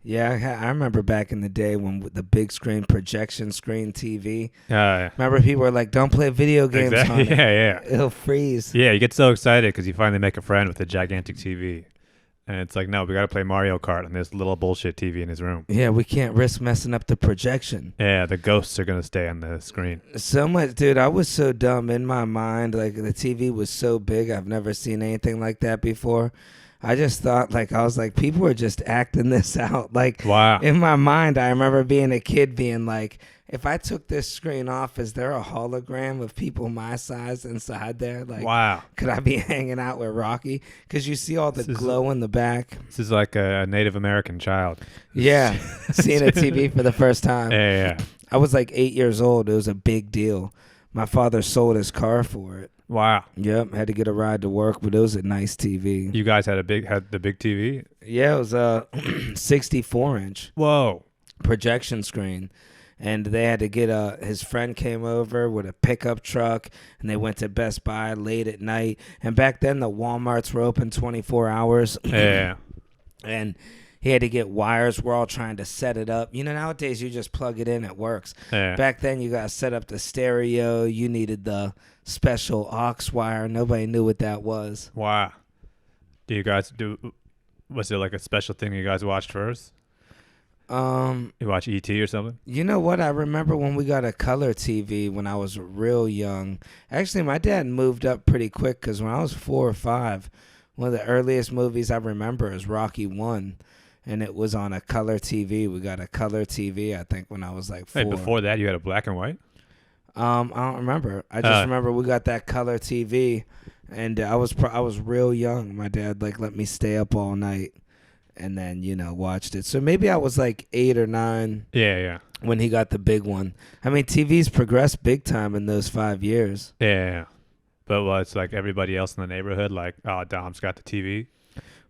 Yeah, I remember back in the day when with the big screen projection screen TV. Yeah, Remember people were like, "Don't play video games exactly. on it; Yeah, yeah. it'll freeze." Yeah, you get so excited because you finally make a friend with a gigantic TV. And it's like, no, we got to play Mario Kart on this little bullshit TV in his room. Yeah, we can't risk messing up the projection. Yeah, the ghosts are going to stay on the screen. So much, dude. I was so dumb in my mind. Like the TV was so big. I've never seen anything like that before. I just thought, like, I was like, people are just acting this out. Like, Wow. in my mind, I remember being a kid being like, if I took this screen off, is there a hologram of people my size inside there? Like, Wow. could I be hanging out with Rocky? Because you see all the glow in the back. This is like a Native American child. Yeah, seeing a TV for the first time. Yeah. I was like 8 years old. It was a big deal. My father sold his car for it. Wow. Yep, had to get a ride to work, but it was a nice TV. You guys had the big TV? Yeah, it was a 64-inch Whoa. projection screen. And they had to get his friend came over with a pickup truck, and they went to Best Buy late at night. And back then, the Walmarts were open 24 hours. Yeah. And he had to get wires. We're all trying to set it up. You know, nowadays, you just plug it in, it works. Yeah. Back then, you got to set up the stereo. You needed the special aux wire. Nobody knew what that was. Wow. Was it like a special thing you guys watched first? You watch E.T. or something? You know what? I remember when we got a color TV when I was real young. Actually, my dad moved up pretty quick because when I was 4 or 5, one of the earliest movies I remember is Rocky 1, and it was on a color TV. We got a color TV, I think, when I was like 4. Hey, before that, you had a black and white? I don't remember. I just remember we got that color TV, and I was real young. My dad let me stay up all night. And then, watched it. So maybe I was like 8 or 9 Yeah. when he got the big one. I mean, TV's progressed big time in those 5 years. Yeah. But it's like everybody else in the neighborhood, like, oh, Dom's got the TV.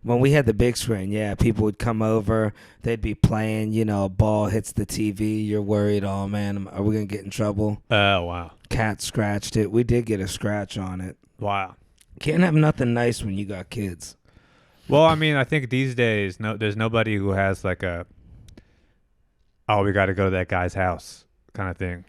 When we had the big screen, yeah, people would come over. They'd be playing, a ball hits the TV. You're worried, oh, man, are we going to get in trouble? Oh, wow. Cat scratched it. We did get a scratch on it. Wow. Can't have nothing nice when you got kids. Well, I mean, I think these days, there's nobody who has like we got to go to that guy's house kind of thing.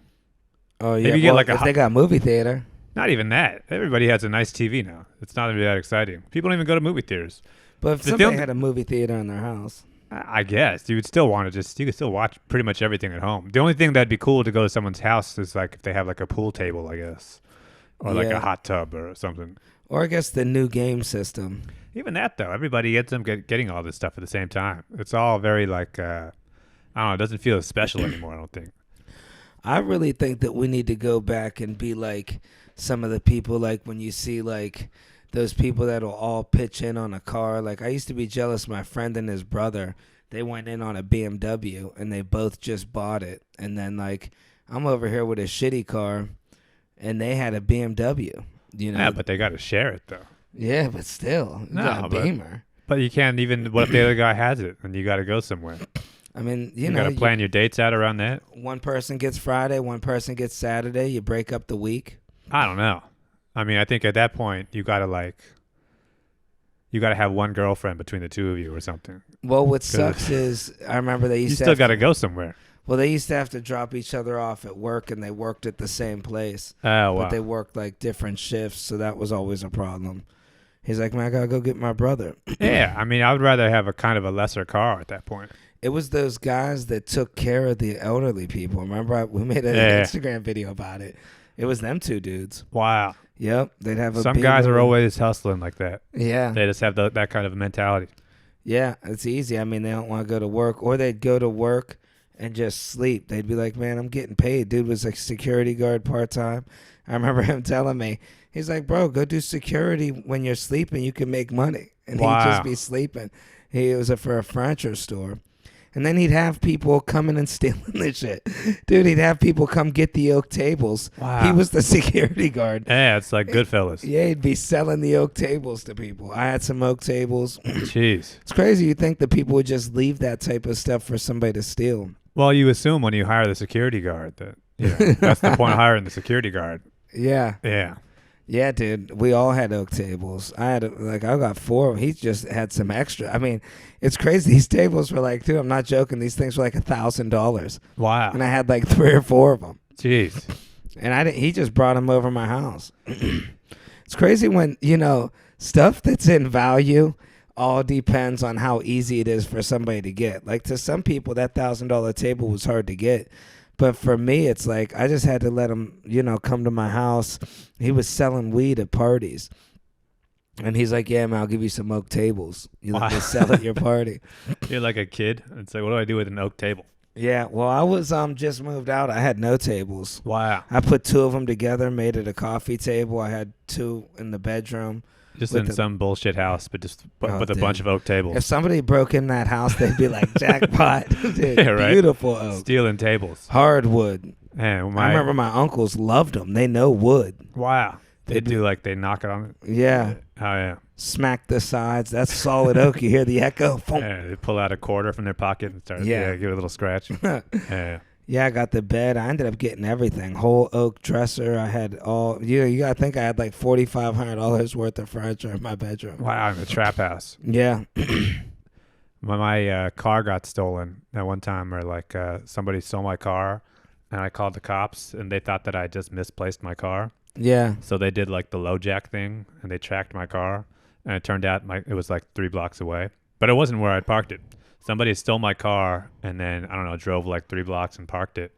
Oh, yeah. Maybe you get if they got a movie theater. Not even that. Everybody has a nice TV now. It's not really that exciting. People don't even go to movie theaters. But if somebody had a movie theater in their house. I guess. You would still want to you could still watch pretty much everything at home. The only thing that'd be cool to go to someone's house is like if they have like a pool table, I guess. Or like a hot tub or something. Or I guess the new game system. Even that, though. Everybody ends up getting all this stuff at the same time. It's all very like, I don't know, it doesn't feel as special anymore, I don't think. I really think that we need to go back and be like some of the people, like when you see like those people that'll all pitch in on a car. Like I used to be jealous. My friend and his brother, they went in on a BMW and they both just bought it. And then like I'm over here with a shitty car and they had a BMW. Yeah, but they got to share it, though. Yeah, but still, you got a Beamer. But you can't even. What if the other guy has it and you got to go somewhere? I mean, you got to plan your dates out around that. One person gets Friday, one person gets Saturday. You break up the week. I don't know. I mean, I think at that point you got to have one girlfriend between the two of you or something. Well, what sucks is I remember they used you still got to go somewhere. Well, they used to have to drop each other off at work, and they worked at the same place. Oh, wow. But they worked like different shifts, so that was always a problem. He's like, man, I gotta go get my brother. Yeah, I mean, I would rather have a kind of a lesser car at that point. It was those guys that took care of the elderly people. Remember, we made an Instagram video about it. It was them two dudes. Wow. Yep, they'd have a. Some guys are always hustling like that. Yeah, they just have that kind of mentality. Yeah, it's easy. I mean, they don't want to go to work, or they'd go to work and just sleep. They'd be like, man, I'm getting paid. Dude was a security guard part-time. I remember him telling me, he's like, bro, go do security when you're sleeping. You can make money. And he'd just be sleeping. He was for a furniture store. And then he'd have people coming and stealing the shit. Dude, he'd have people come get the oak tables. Wow. He was the security guard. Yeah, it's like Goodfellas. Yeah, he'd be selling the oak tables to people. I had some oak tables. Jeez. It's crazy. You think that people would just leave that type of stuff for somebody to steal. Well, you assume when you hire the security guard that that's the point of hiring the security guard. Yeah. Yeah. Yeah, dude. We all had oak tables. I got four. He just had some extra. I mean, it's crazy. These tables were like, dude, I'm not joking. These things were like $1,000, Wow. and I had like 3 or 4 of them. Jeez. And I didn't. He just brought them over my house. It's crazy when stuff that's in value all depends on how easy it is for somebody to get. Like to some people, that $1,000 table was hard to get. But for me, it's like I just had to let him, come to my house. He was selling weed at parties. And he's like, yeah, man, I'll give you some oak tables. You let me sell at your party. You're like a kid. It's like, what do I do with an oak table? Yeah, well, I was just moved out. I had no tables. Wow. I put 2 of them together, made it a coffee table. I had 2 in the bedroom. Just in some bullshit house, but just with a bunch of oak tables. If somebody broke in that house, they'd be like, jackpot. Dude, Yeah, right? Beautiful oak. Stealing tables. Hardwood. Man, I remember my uncles loved them. They know wood. Wow. They knock it on it. Yeah. Oh, yeah. Smack the sides. That's solid oak. You hear the echo. Yeah, they pull out a quarter from their pocket and start, give it a little scratch. Yeah. Yeah, I got the bed. I ended up getting everything. Whole oak dresser. I had all. You got to think I had like $4,500 worth of furniture in my bedroom. Wow, in the trap house. Yeah. When my car got stolen at one time, or like somebody stole my car, and I called the cops, and they thought that I just misplaced my car. Yeah. So they did like the low jack thing, and they tracked my car, and it turned out it was like 3 blocks away, but it wasn't where I parked it. Somebody stole my car and then, I don't know, drove like 3 blocks and parked it.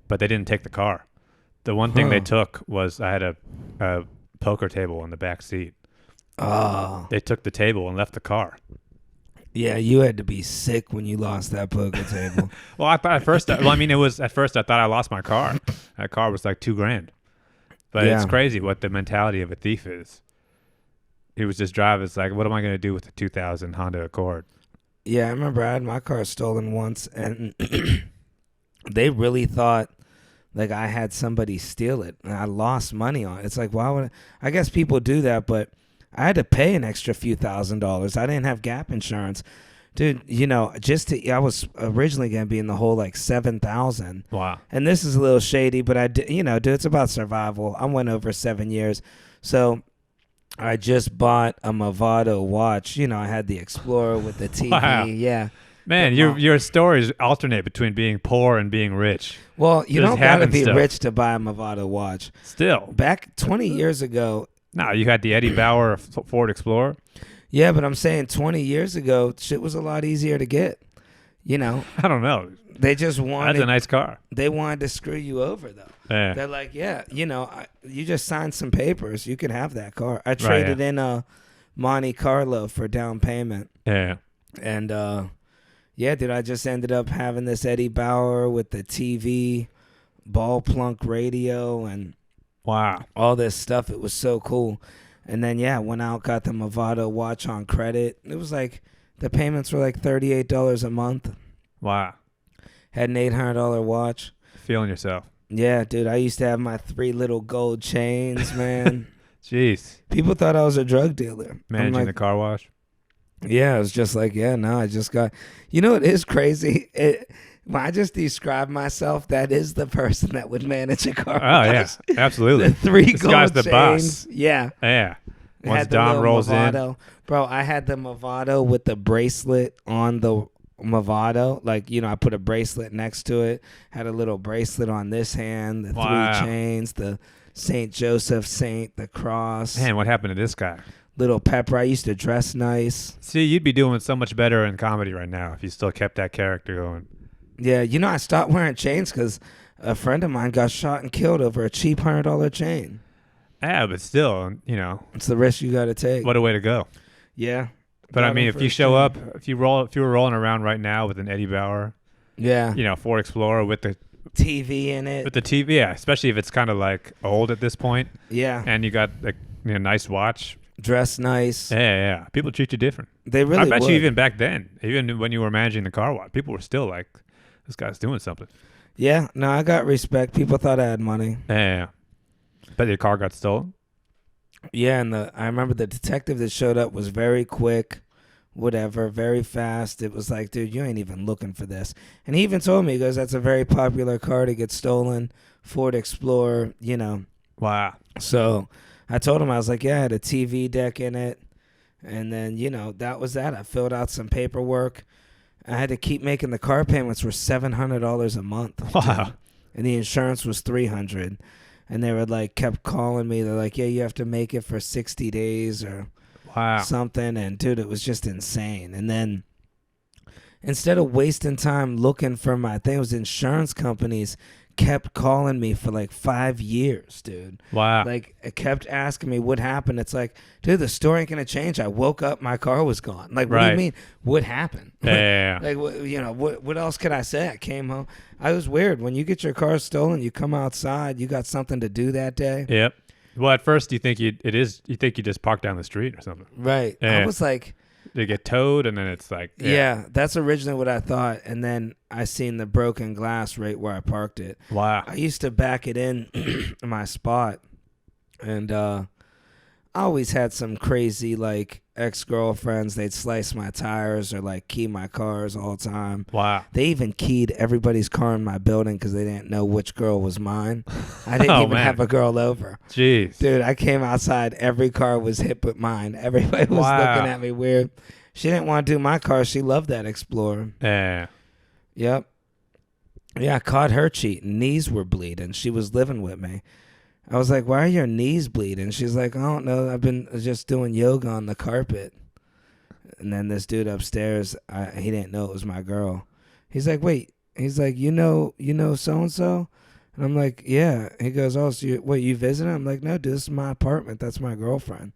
But they didn't take the car. The one thing they took was I had a poker table in the back seat. Oh. They took the table and left the car. Yeah, you had to be sick when you lost that poker table. Well, I thought at first, I thought I lost my car. That car was like $2,000. But it's crazy what the mentality of a thief is. He was just driving. It's like, what am I going to do with the 2000 Honda Accord? Yeah, I remember I had my car stolen once, and they really thought like I had somebody steal it, and I lost money on it. It's like, why would I guess people do that, but I had to pay an extra few $1,000s. I didn't have gap insurance. Dude, I was originally going to be in the hole like 7,000. Wow. And this is a little shady, but I did, dude, it's about survival. I went over 7 years. So I just bought a Movado watch. I had the Explorer with the TV. Wow. Yeah. Man, your stories alternate between being poor and being rich. Well, you don't got to be stuff. rich to buy a Movado watch. Still. Back 20 years ago. No, you had the Eddie Bauer Ford Explorer. Yeah, but I'm saying 20 years ago, shit was a lot easier to get. I don't know. They just wanted. That's a nice car. They wanted to screw you over, though. Yeah. They're like, you just signed some papers. You can have that car. I traded in a Monte Carlo for down payment. Yeah. And, dude, I just ended up having this Eddie Bauer with the TV, ball plunk radio, and wow, all this stuff. It was so cool. And then, went out, got the Movado watch on credit. It was like, the payments were like $38 a month. Wow. Had an $800 watch. Feeling yourself. Yeah, dude, I used to have my 3 little gold chains, man. Jeez. People thought I was a drug dealer. Managing the car wash? Yeah, it was just like, I just got... it is crazy. When I just describe myself, that is the person that would manage a car wash. Yeah, absolutely. The 3 this gold guy's the chains. boss. Yeah. Yeah. Once Don rolls Movado. in. Bro, I had the Movado with the bracelet on the Movado. Like, I put a bracelet next to it. Had a little bracelet on this hand. The 3 chains. The St. Joseph Saint. The cross. Man, what happened to this guy? Little pepper. I used to dress nice. See, you'd be doing so much better in comedy right now if you still kept that character going. Yeah, I stopped wearing chains because a friend of mine got shot and killed over a cheap $100 chain. Yeah, but still, it's the risk you got to take. What a way to go. Yeah. But I mean, if you show up, if you were rolling around right now with an Eddie Bauer, Ford Explorer with the TV in it, with the TV, especially if it's kind of like old at this point, and you got a nice watch, dress nice, yeah, people treat you different. They really. I bet would. you even back then, even when you were managing the car wash, people were still like, "This guy's doing something." Yeah, no, I got respect. People thought I had money. Yeah. Bet your car got stolen. Yeah, and I remember the detective that showed up was very quick, whatever, very fast. It was like, dude, you ain't even looking for this. And he even told me, he goes, that's a very popular car to get stolen, Ford Explorer, Wow. So I told him, I was like, yeah, I had a TV deck in it. And then, that was that. I filled out some paperwork. I had to keep making the car payments were $700 a month. Wow. Dude. And the insurance was $300. And they were like, kept calling me. They're like, yeah, you have to make it for 60 days or Wow. something. And dude, it was just insane. And then instead of wasting time looking for my thing, it was insurance companies kept calling me for like 5 years, dude. Wow. Like, it kept asking me what happened. It's like, dude, the story ain't gonna change. I woke up, my car was gone. Like, what do you Right. mean? What happened? Yeah. Like, what else could I say? I came home. I was weird. When you get your car stolen, you come outside, you got something to do that day. Yep. Well, at first you think you just parked down the street or something. Right. Yeah. I was like, They get towed, and then it's like, yeah, that's originally what I thought. And then I seen the broken glass right where I parked it. Wow. I used to back it in my spot, and I always had some crazy like ex-girlfriends. They'd slice my tires or like key my cars all the time. Wow. They even keyed everybody's car in my building because they didn't know which girl was mine. I didn't Oh, even man. have a girl over. Jeez. Dude, I came outside. Every car was hit but mine. Everybody was Wow. looking at me weird. She didn't want to do my car. She loved that Explorer. Yeah. Yep. Yeah, I caught her cheating. Knees were bleeding. She was living with me. I was like, why are your knees bleeding? She's like, I don't know. I've been just doing yoga on the carpet. And then this dude upstairs, he didn't know it was my girl. He's like, wait. He's like, you know so-and-so? And I'm like, yeah. He goes, oh, so you visiting? I'm like, no, dude, this is my apartment. That's my girlfriend.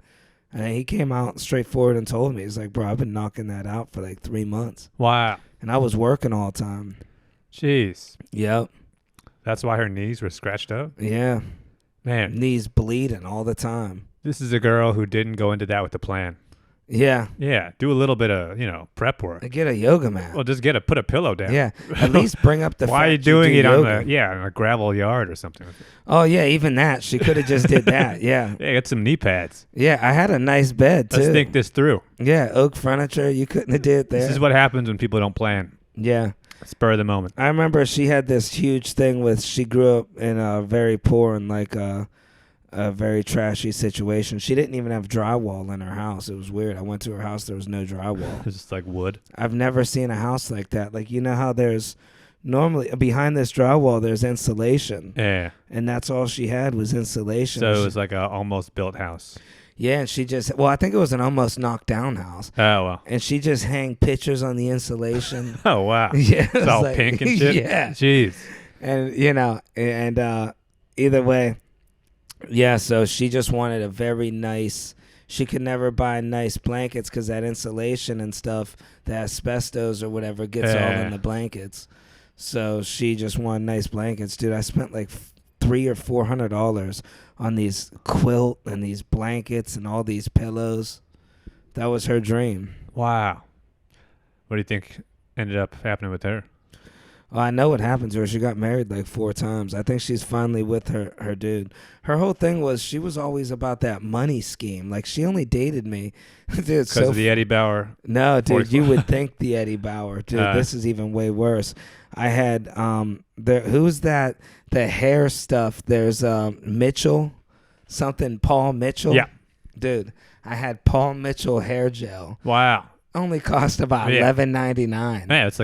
And he came out straightforward and told me, he's like, bro, I've been knocking that out for like 3 months. Wow. And I was working all the time. Jeez. Yep. That's why her knees were scratched up? Yeah. Man, Knees bleeding all the time. this is a girl who didn't go into that with a plan. Yeah. Yeah. Do a little bit of, prep work. I get a yoga mat. Well, just put a pillow down. Yeah. At least bring up the Why are you fact doing do it on yoga. on a gravel yard or something? Oh, yeah, even that. She could have just did that. Yeah. Yeah, get some knee pads. Yeah, I had a nice bed, too. Let's think this through. Yeah, oak furniture. You couldn't have did there. This is what happens when people don't plan. Yeah. Spur of the moment. I remember she had this huge thing with, she grew up in a very poor and like a very trashy situation. She didn't even have drywall in her house. It was weird. I went to her house. There was no drywall. It's just like wood. I've never seen a house like that. Like, you know how there's normally behind this drywall, there's insulation. Yeah. And that's all she had was insulation. So it was like a almost built house. Yeah, and she just, well, I think it was an almost knocked down house. Oh, well. And she just hang pictures on the insulation. Oh, wow. Yeah. It's all pink and shit. Yeah. Jeez. And, either way, yeah, so she just wanted a very nice, she could never buy nice blankets because that insulation and stuff, the asbestos or whatever gets all in the blankets. So she just wanted nice blankets. Dude, I spent like $300 or $400 on these quilt and these blankets and all these pillows. That was her dream. Wow. What do you think ended up happening with her? Well, I know what happened to her. She got married like 4 times. I think she's finally with her dude. Her whole thing was she was always about that money scheme. Like, she only dated me. Dude, Because of the Eddie Bauer. No, dude, 44. you would think the Eddie Bauer. Dude, this is even way worse. I had, who's that, the hair stuff? There's Mitchell, something, Paul Mitchell. Yeah. Dude, I had Paul Mitchell hair gel. Wow. Only cost about $11.99. Man, it's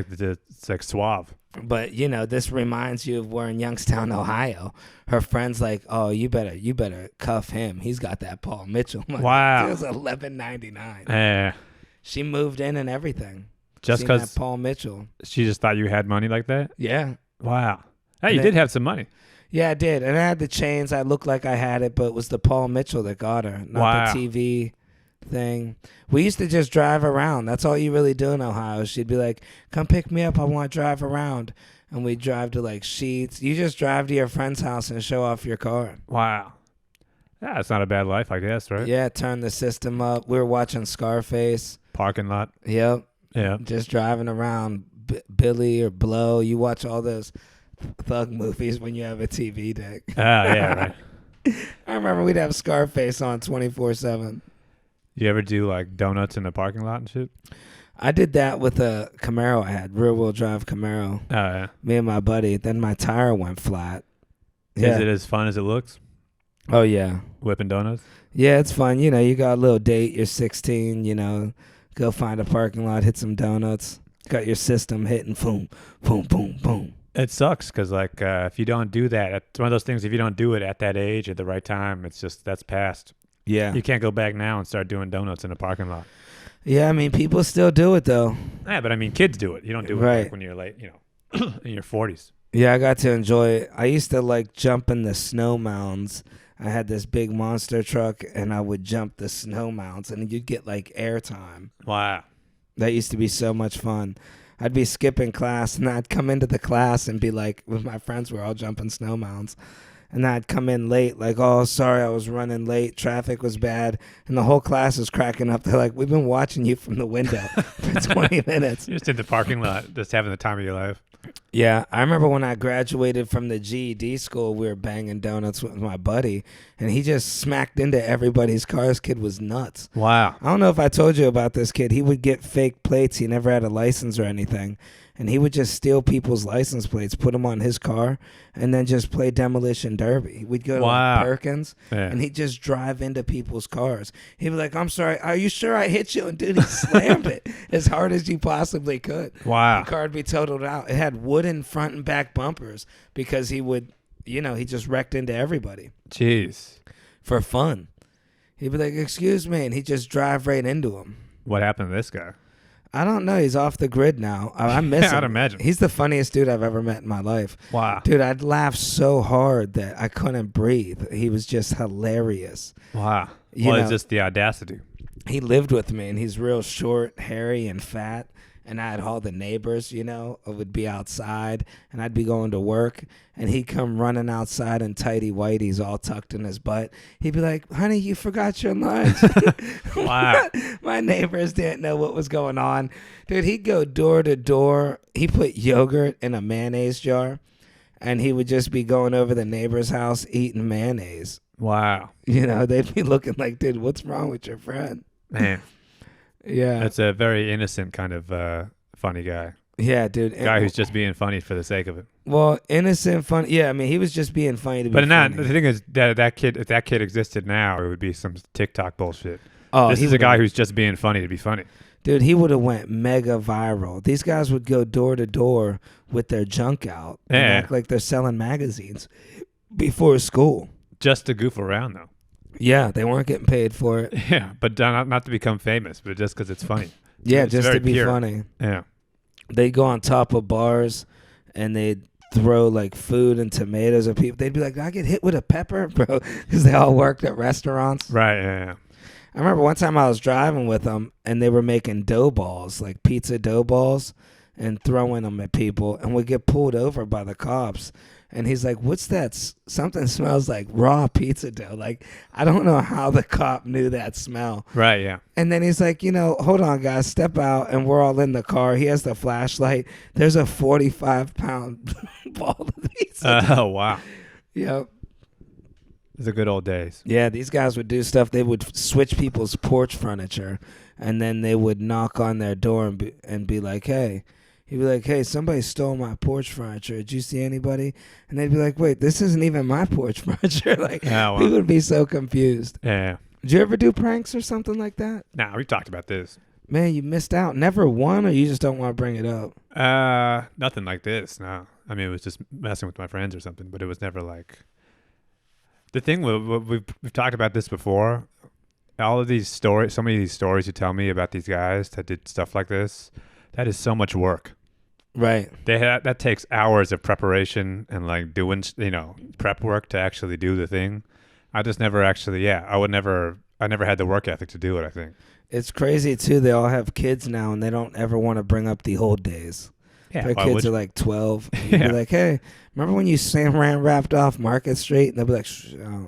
like Suave. But this reminds you of we're in Youngstown, Ohio. Her friend's like, "Oh, you better cuff him. He's got that Paul Mitchell." Like, Wow. it was $11.99. Yeah. She moved in and everything. Just Seen because that Paul Mitchell. she just thought you had money like that? Yeah. Wow. Hey, And you did have some money. Yeah, I did. And I had the chains. I looked like I had it, but it was the Paul Mitchell that got her, not Wow. the TV thing. We used to just drive around. That's all you really do in Ohio. She'd be like, "Come pick me up. I want to drive around." And we'd drive to like Sheets. You just drive to your friend's house and show off your car. Wow. Yeah, it's not a bad life, I guess, right? Yeah, turn the system up. We were watching Scarface. Parking lot. Yep. Yeah. Just driving around Billy or Blow. You watch all those thug movies when you have a TV deck. Yeah, right. I remember we'd have Scarface on 24/7. You ever do like donuts in the parking lot and shit? I did that with a Camaro I had, rear-wheel drive Camaro. Oh, yeah. Me and my buddy. Then my tire went flat. Is it as fun as it looks? Oh yeah. whipping donuts? Yeah, it's fun. You know, you got a little date. You're 16. You know, go find a parking lot, hit some donuts. Got your system hitting, boom, boom, boom, boom. It sucks because like if you don't do that, it's one of those things. If you don't do it at that age at the right time, it's just that's past. Yeah. You can't go back now and start doing donuts in a parking lot. Yeah, I mean, people still do it though. Yeah, but I mean, kids do it. You don't do it Right. like when you're late, in your 40s. Yeah, I got to enjoy it. I used to like jump in the snow mounds. I had this big monster truck, and I would jump the snow mounds, and you'd get like airtime. Wow. That used to be so much fun. I'd be skipping class, and I'd come into the class and be like, with my friends, we're all jumping snow mounds. And I'd come in late, like, oh, sorry, I was running late. Traffic was bad. And the whole class is cracking up. They're like, we've been watching you from the window for 20 minutes. You're just in the parking lot, just having the time of your life. Yeah, I remember when I graduated from the GED school, we were banging donuts with my buddy, and he just smacked into everybody's car. This kid was nuts. Wow. I don't know if I told you about this kid. He would get fake plates. He never had a license or anything. And he would just steal people's license plates, put them on his car, and then just play demolition derby. We'd go to like Perkins, and he'd just drive into people's cars. He'd be like, I'm sorry, are you sure I hit you? And dude, he slammed it as hard as you possibly could. Wow. The car would be totaled out. It had wooden front and back bumpers because he would, he just wrecked into everybody. Jeez. For fun. He'd be like, excuse me, and he'd just drive right into him. What happened to this guy? I don't know. He's off the grid now. I miss him. I'd imagine. He's the funniest dude I've ever met in my life. Wow. Dude, I'd laugh so hard that I couldn't breathe. He was just hilarious. Wow. You know, it's just the audacity. He lived with me, and he's real short, hairy, and fat. And I had all the neighbors, would be outside, and I'd be going to work, and he'd come running outside in tighty whities all tucked in his butt. He'd be like, honey, you forgot your lunch. Wow. My neighbors didn't know what was going on. Dude, he'd go door to door. He put yogurt in a mayonnaise jar, and he would just be going over the neighbor's house eating mayonnaise. Wow. They'd be looking like, dude, what's wrong with your friend? Man. Yeah. That's a very innocent kind of funny guy. Yeah, dude. Guy who's just being funny for the sake of it. Well, innocent, funny. Yeah, I mean, he was just being funny to be funny. The thing is that kid, if that kid existed now, it would be some TikTok bullshit. Oh, this is a guy who's just being funny to be funny. Dude, he would have went mega viral. These guys would go door to door with their junk out and act like they're selling magazines before school. Just to goof around, though. Yeah, they weren't getting paid for it. Yeah, but not to become famous, but just because it's funny. Yeah, it's just to be pure. funny. Yeah. They'd go on top of bars, and they'd throw like food and tomatoes at people. They'd be like, "Did I get hit with a pepper, bro?" Because they all worked at restaurants. Right, yeah. I remember one time I was driving with them, and they were making dough balls, like pizza dough balls, and throwing them at people, and we get pulled over by the cops. And he's like, what's that? Something smells like raw pizza dough. Like, I don't know how the cop knew that smell. Right, yeah. And then he's like, hold on, guys, step out. And we're all in the car. He has the flashlight. There's a 45-pound ball of pizza. Oh, wow. Yep. The good old days. Yeah, these guys would do stuff. They would switch people's porch furniture, and then they would knock on their door and be like, hey. He'd be like, hey, somebody stole my porch furniture. Did you see anybody? And they'd be like, wait, this isn't even my porch furniture. Like, we would be so confused. Yeah. Did you ever do pranks or something like that? Nah, we talked about this. Man, you missed out. Never won, or you just don't want to bring it up? Nothing like this, no. I mean, it was just messing with my friends or something, but it was never like... The thing, we've talked about this before. All of these stories, so many of these stories you tell me about these guys that did stuff like this, that is so much work. Right. That takes hours of preparation and like doing, prep work to actually do the thing. I just never actually, I never had the work ethic to do it, I think. It's crazy too. They all have kids now and they don't ever want to bring up the old days. Yeah. Their kids are like 12. You'd be like, hey, remember when you wrapped off Market Street? And they'll be like, oh.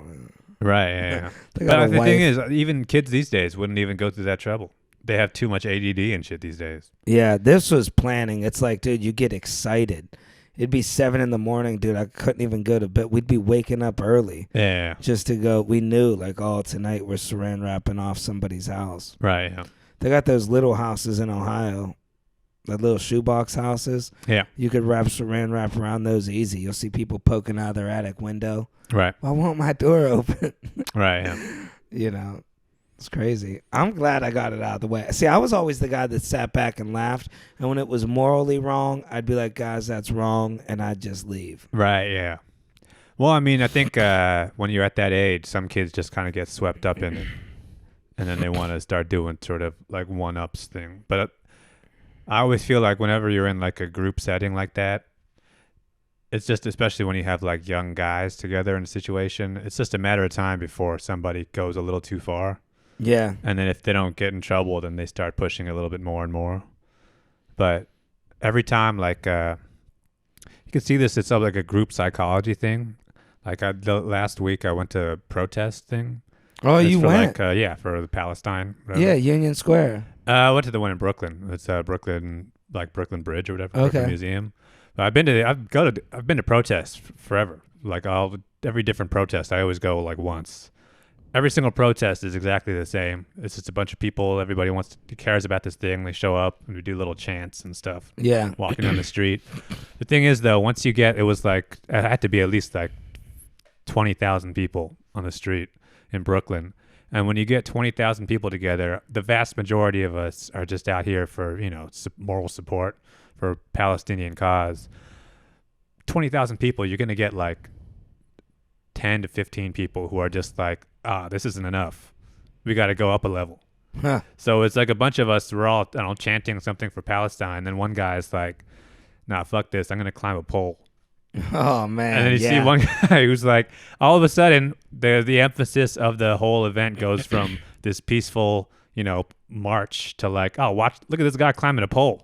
Right, yeah. But the thing is, even kids these days wouldn't even go through that trouble. They have too much ADD and shit these days. Yeah, this was planning. It's like, dude, you get excited. It'd be 7 a.m, dude. I couldn't even go to bed. We'd be waking up early. Yeah. Just to go. We knew, like, tonight we're saran wrapping off somebody's house. Right, yeah. They got those little houses in Ohio. the little shoebox houses. Yeah. You could wrap saran wrap around those easy. You'll see people poking out of their attic window. Right. I want my door open. Right. Yeah. You know, it's crazy. I'm glad I got it out of the way. See, I was always the guy that sat back and laughed, and when it was morally wrong, I'd be like, guys, that's wrong, and I'd just leave. Right. Yeah. Well, I mean, I think when you're at that age, some kids just kind of get swept up in it, and then they want to start doing sort of like one-ups thing. But I always feel like whenever you're in like a group setting like that, it's just, especially when you have like young guys together in a situation, it's just a matter of time before somebody goes a little too far. Yeah. And then if they don't get in trouble, then they start pushing a little bit more and more. But every time, like, you can see this, it's like a group psychology thing. Like last week, I went to a protest thing. Oh, It's you for went? Like, yeah, for the Palestine. Whatever. Yeah, Union Square. I went to the one in Brooklyn. It's Brooklyn, like Brooklyn Bridge or whatever. Okay. Brooklyn Museum. But I've been to protests forever. Like every different protest, I always go like once. Every single protest is exactly the same. It's just a bunch of people. Everybody cares about this thing. They show up and we do little chants and stuff. Yeah. Walking down the street. The thing is, though, once you get, it was like, it had to be at least like 20,000 people on the street in Brooklyn. And when you get 20,000 people together, the vast majority of us are just out here for, moral support for Palestinian cause. 20,000 people, you're going to get like 10 to 15 people who are just like, this isn't enough. We got to go up a level. Huh. So it's like a bunch of us, we're all chanting something for Palestine. Then one guy's like, nah, fuck this. I'm going to climb a pole. Oh, man. And then you see one guy who's like, all of a sudden, the emphasis of the whole event goes from this peaceful, march to like, oh, look at this guy climbing a pole.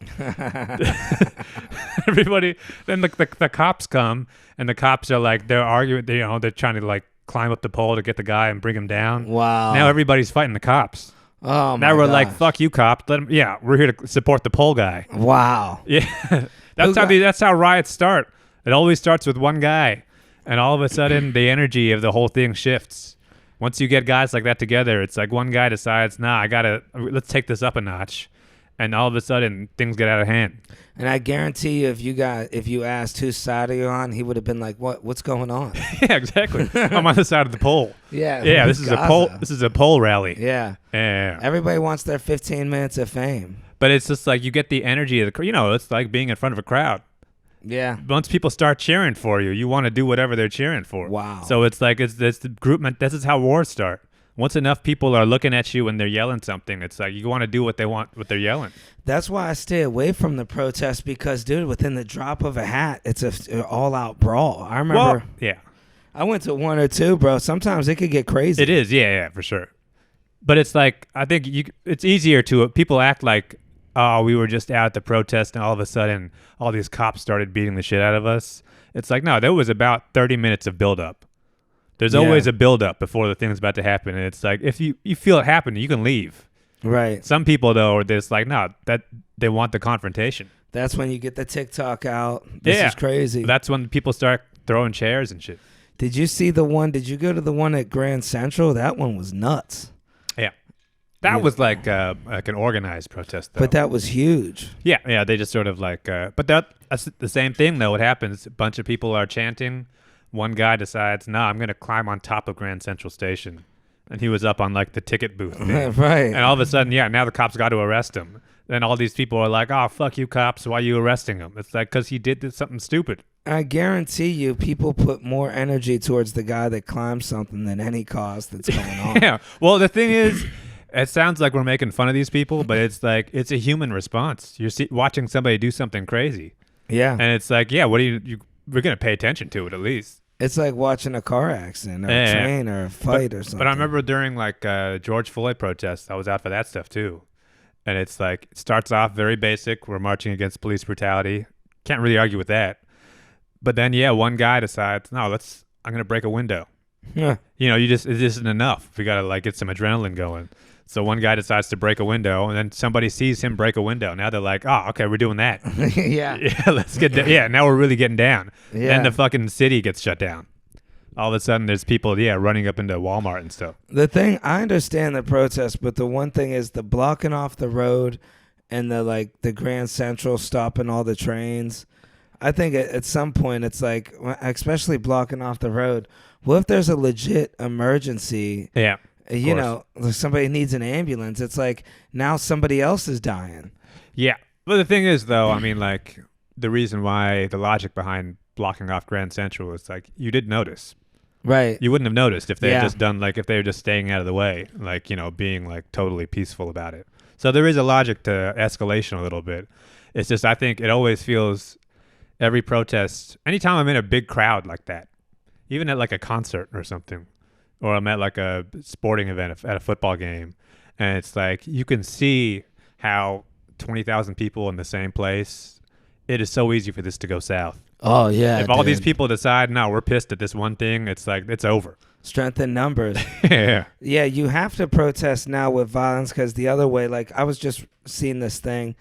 Everybody, then the cops come, and the cops are like, they're arguing, they're trying to like climb up the pole to get the guy and bring him down. Wow. Now everybody's fighting the cops. Oh, my Now we're gosh. like, fuck you, cops. We're here to support the pole guy. Wow. Yeah, that's how riots start. It always starts with one guy, and all of a sudden the energy of the whole thing shifts. Once you get guys like that together, it's like one guy decides, let's take this up a notch, and all of a sudden things get out of hand. And I guarantee you, if you asked whose side are you on, he would have been like, "What's going on?" Yeah, exactly. I'm on the side of the pole. Yeah. Yeah, this is a Gaza. pole. This is a pole rally. Yeah. Yeah. Everybody wants their 15 minutes of fame. But it's just like you get the energy of the, it's like being in front of a crowd. Yeah. Once people start cheering for you, you want to do whatever they're cheering for. Wow. So it's like it's the group. This is how wars start. Once enough people are looking at you and they're yelling something, it's like you want to do what they're yelling. That's why I stay away from the protest because, dude, within the drop of a hat, it's an all-out brawl. I remember. Yeah. I went to one or two, bro. Sometimes it could get crazy. It is, yeah, for sure. But it's like I think it's easier to people act like, oh, we were just out at the protest and all of a sudden all these cops started beating the shit out of us. It's like, no, there was about 30 minutes of buildup. There's always a buildup before the thing's about to happen. And it's like, if you feel it happening, you can leave. Right. Some people, though, are just like, no, that they want the confrontation. That's when you get the TikTok out. This is crazy. That's when people start throwing chairs and shit. Did you see the one? Did you go to the one at Grand Central? That one was nuts. Yeah. That was like an organized protest, though. But that was huge. Yeah. They just sort of like, but that's the same thing, though. What happens? A bunch of people are chanting. One guy decides, I'm going to climb on top of Grand Central Station. And he was up on like the ticket booth thing. Right. And all of a sudden, now the cops got to arrest him. Then all these people are like, oh, fuck you, cops. Why are you arresting him? It's like, because he did something stupid. I guarantee you people put more energy towards the guy that climbs something than any cause that's going on. Yeah. Well, the thing is, it sounds like we're making fun of these people, but it's like, it's a human response. You're watching somebody do something crazy. Yeah. And it's like, yeah, what we're going to pay attention to it at least. It's like watching a car accident or a train or a fight or something. But I remember during like George Floyd protests, I was out for that stuff too. And it's like, it starts off very basic. We're marching against police brutality. Can't really argue with that. But then, one guy decides, I'm going to break a window. Yeah. It isn't enough. We got to like get some adrenaline going. So one guy decides to break a window, and then somebody sees him break a window. Now they're like, oh, okay, we're doing that. Yeah. Yeah, let's get down. Yeah, now we're really getting down. Yeah. Then the fucking city gets shut down. All of a sudden, there's people, running up into Walmart and stuff. The thing, I understand the protest, but the one thing is the blocking off the road and the Grand Central stopping all the trains. I think at some point it's like, especially blocking off the road. What if there's a legit emergency? Yeah. You know, if somebody needs an ambulance. It's like now somebody else is dying. Yeah. But the thing is, though, I mean, like, the reason why the logic behind blocking off Grand Central is like you did notice. Right. You wouldn't have noticed if they had just done, like, if they were just staying out of the way, like, you know, being like totally peaceful about it. So there is a logic to escalation a little bit. It's just, I think it always feels every protest, anytime I'm in a big crowd like that, even at like a concert or something, or I'm at like a sporting event at a football game, and it's like you can see how 20,000 people in the same place, it is so easy for this to go south. Oh, yeah. If all these people decide, no, we're pissed at this one thing, it's like, it's over. Strength in numbers. Yeah. Yeah, you have to protest now with violence because the other way, like, I was just seeing this thing.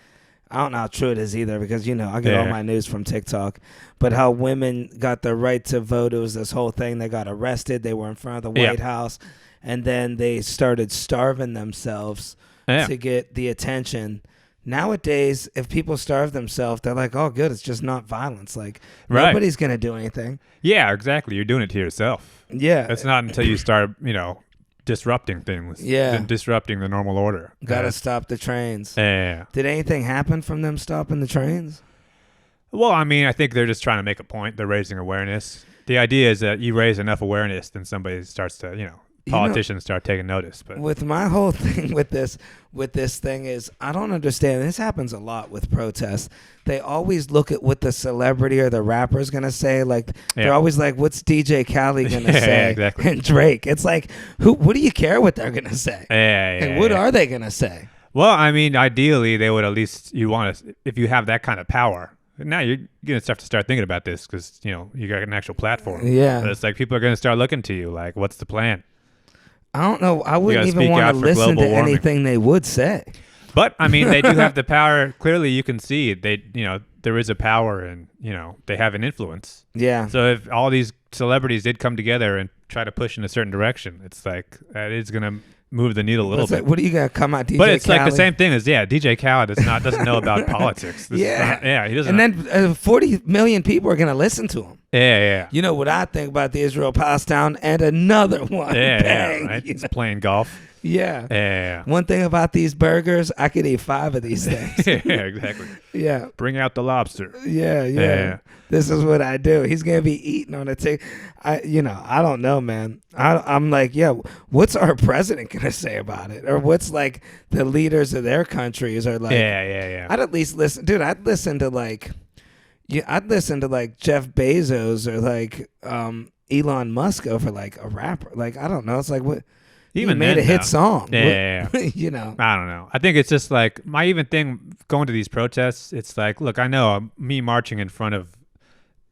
I don't know how true it is either because, you know, I get all my news from TikTok. But how women got the right to vote. It was this whole thing. They got arrested. They were in front of the White House. And then they started starving themselves to get the attention. Nowadays, if people starve themselves, they're like, oh, good, it's just not violence. Like, nobody's going to do anything. Yeah, exactly. You're doing it to yourself. Yeah. It's not until you start, you know, disrupting things. Yeah. Disrupting the normal order. Gotta stop the trains. Yeah. Did anything happen from them stopping the trains? Well, I mean, I think they're just trying to make a point. They're raising awareness. The idea is that you raise enough awareness, then somebody starts to, you know, politicians start taking notice. But with my whole thing with this thing is I don't understand. This happens a lot with protests. They always look at what the celebrity or the rapper is gonna say. Like they're always like, "What's DJ Khaled gonna say?" Yeah, exactly. And Drake. It's like, what do you care what they're gonna say? And what are they gonna say? Well, I mean, ideally, they would at least you want to if you have that kind of power. Now you're gonna have to start thinking about this because you know you got an actual platform. Yeah, but it's like people are gonna start looking to you. Like, what's the plan? I don't know. I wouldn't even want to listen to anything they would say. But I mean, they do have the power. Clearly, you can see they, you know, there is a power, and you know, they have an influence. Yeah. So if all these celebrities did come together and try to push in a certain direction, it's like that is gonna move the needle a little bit. What are you gonna come out, DJ? But it's Khaled? like the same thing as DJ Khaled doesn't know about politics. He doesn't. And then 40 million people are gonna listen to him. Yeah. You know what I think about the Israel-Palestine and another one. Yeah, right. He's playing golf. Yeah. One thing about these burgers, I could eat 5 of these things. Yeah, exactly. Yeah. Bring out the lobster. Yeah. This is what I do. He's gonna be eating on a tick. I don't know, man. I'm like, what's our president gonna say about it, or what's like the leaders of their countries are like? Yeah. I'd at least listen, dude. I'd listen to like Jeff Bezos or like Elon Musk over like a rapper. Like I don't know. It's like what. Even he made a hit song. Yeah. You know. I don't know. I think it's just like my even thing going to these protests. It's like, look, I know me marching in front of,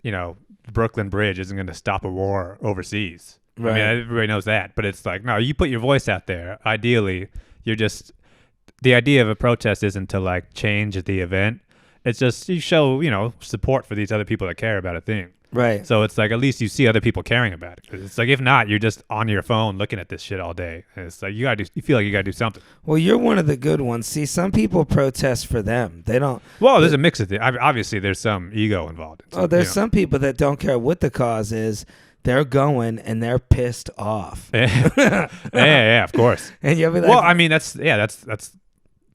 you know, Brooklyn Bridge isn't going to stop a war overseas. Right. I mean, everybody knows that. But it's like, no, you put your voice out there. Ideally, the idea of a protest isn't to like change the event. It's just you show, you know, support for these other people that care about a thing. Right. So it's like at least you see other people caring about it. 'Cause it's like if not, you're just on your phone looking at this shit all day. And it's like you feel like you gotta do something. Well, you're one of the good ones. See, some people protest for them. They don't. Well, there's a mix of things. Obviously, there's some ego involved. There's some people that don't care what the cause is. They're going and they're pissed off. Yeah, of course. And you'll be like, well, I mean, that's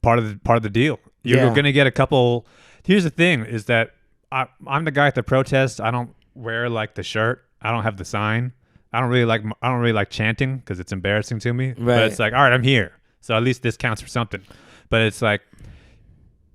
part of the deal. You're gonna get a couple. Here's the thing: is that I'm the guy at the protest. I don't wear like the shirt. I don't have the sign. I don't really like chanting because it's embarrassing to me. Right. But it's like, all right, I'm here, so at least this counts for something. But it's like,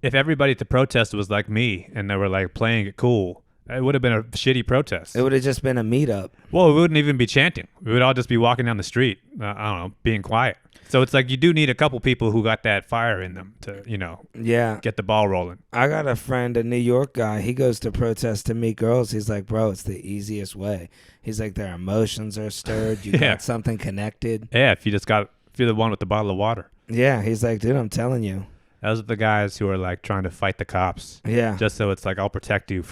if everybody at the protest was like me and they were like playing it cool, it would have been a shitty protest. It would have just been a meetup. Well, we wouldn't even be chanting. We would all just be walking down the street. I don't know, being quiet. So it's like you do need a couple people who got that fire in them to, you know, get the ball rolling. I got a friend, a New York guy. He goes to protest to meet girls. He's like, bro, it's the easiest way. He's like, their emotions are stirred. You got something connected. Yeah, if you're the one with the bottle of water. Yeah, he's like, dude, I'm telling you. Those are the guys who are like trying to fight the cops. Yeah. Just so it's like, I'll protect you.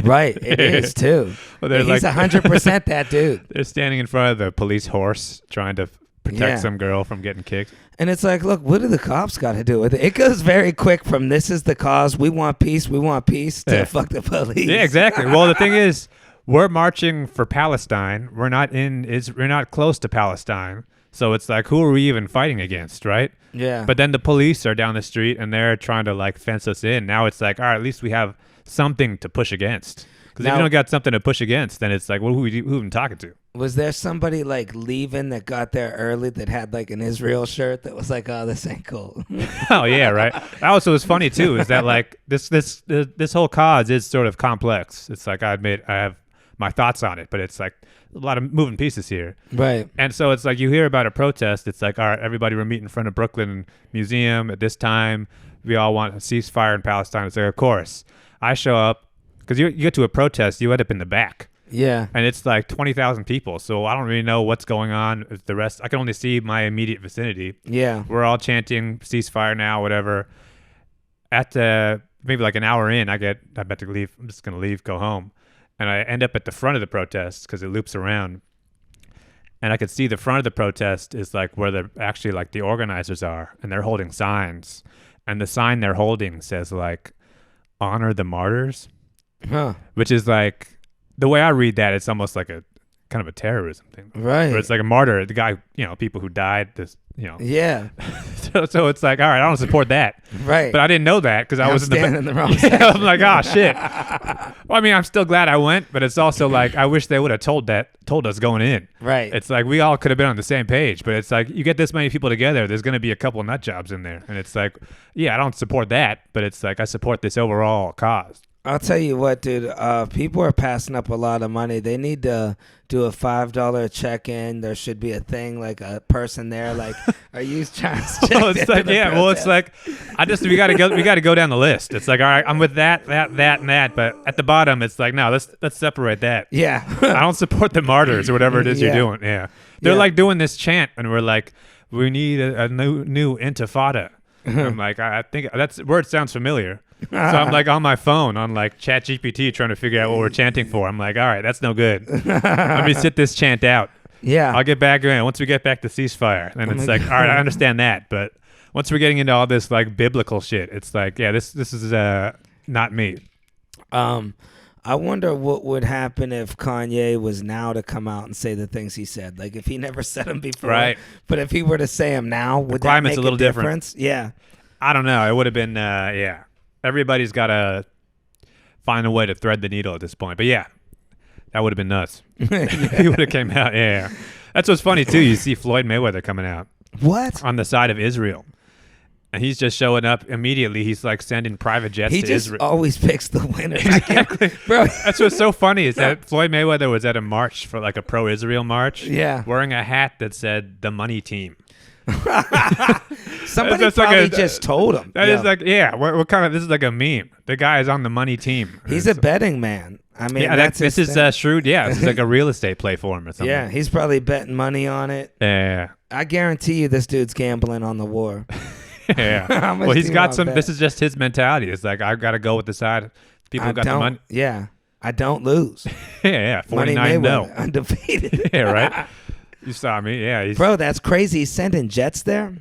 Right. It is too. Well, he's 100% that dude. They're standing in front of the police horse trying to protect some girl from getting kicked. And it's like, look, what do the cops got to do with it? It goes very quick from this is the cause, we want peace, to fuck the police. Yeah, exactly. Well, the thing is, we're marching for Palestine. We're not close to Palestine. So it's like, who are we even fighting against, right? Yeah. But then the police are down the street and they're trying to like fence us in. Now it's like, all right, at least we have something to push against. Because if you don't got something to push against, then it's like, well, who are we talking to? Was there somebody like leaving that got there early that had like an Israel shirt that was like, oh, this ain't cool? Oh yeah, right. That also was funny too. Is that like this whole cause is sort of complex. It's like I admit I have my thoughts on it, but it's like a lot of moving pieces here. Right. And so it's like you hear about a protest. It's like, all right, everybody, we're meeting in front of Brooklyn Museum at this time. We all want a ceasefire in Palestine. It's like, of course. I show up because you get to a protest, you end up in the back. Yeah. And it's like 20,000 people. So I don't really know what's going on. The rest, I can only see my immediate vicinity. Yeah. We're all chanting ceasefire now, whatever. At maybe like an hour in, I'm about to leave. I'm just going to leave, go home. And I end up at the front of the protest because it loops around. And I could see the front of the protest is like where the actually like the organizers are. And they're holding signs. And the sign they're holding says like, honor the martyrs. Huh. Which is like, the way I read that, it's almost like a kind of a terrorism thing. Right. Where it's like a martyr, the guy, people who died, Yeah. so it's like, all right, I don't support that. Right. But I didn't know that because I was in the wrong section. I'm like, oh shit. Well, I mean, I'm still glad I went, but it's also like, I wish they would have told us going in. Right. It's like, we all could have been on the same page, but it's like, you get this many people together, there's going to be a couple nut jobs in there. And it's like, yeah, I don't support that, but it's like, I support this overall cause. I'll tell you what, dude. People are passing up a lot of money. They need to do a $5 check-in. There should be a thing like a person there. Like, are you trying to check? It's like, yeah. Well, it's like, we gotta go down the list. It's like, all right, I'm with that, and that. But at the bottom, it's like, no, let's separate that. Yeah. I don't support the martyrs or whatever it is you're doing. Yeah. They're like doing this chant, and we're like, we need a new intifada. I'm like, I think that word sounds familiar. So I'm like on my phone on like ChatGPT trying to figure out what we're chanting for. I'm like, all right, that's no good. Let me sit this chant out. Yeah. I'll get back in once we get back to ceasefire. And it's like, all right, I understand that. But once we're getting into all this like biblical shit, it's like, yeah, this is not me. I wonder what would happen if Kanye was now to come out and say the things he said. Like if he never said them before. Right. But if he were to say them now, would that make a little difference? Different. Yeah. I don't know. It would have been, yeah. Everybody's got to find a way to thread the needle at this point. But yeah, that would have been nuts. He would have came out. Yeah. That's what's funny too. You see Floyd Mayweather coming out. What? On the side of Israel. And he's just showing up immediately. He's like sending private jets to Israel. He just always picks the winner. Exactly. Bro. That's what's so funny is that Floyd Mayweather was at a march for like a pro-Israel march. Yeah. Wearing a hat that said the money team. Somebody probably just told him. That is like, yeah, what kind of, this is like a meme. The guy is on the money team. He's a betting man. I mean, yeah, this is shrewd. Yeah, this is like a real estate play for him or something. Yeah, he's probably betting money on it. Yeah. I guarantee you this dude's gambling on the war. Yeah. Well, he's got some, this is just his mentality. It's like, I've got to go with the side. People who got the money. Yeah. I don't lose. Yeah. 49 no. Undefeated. Yeah, right? You saw me. Yeah. Bro, that's crazy. He's sending jets there?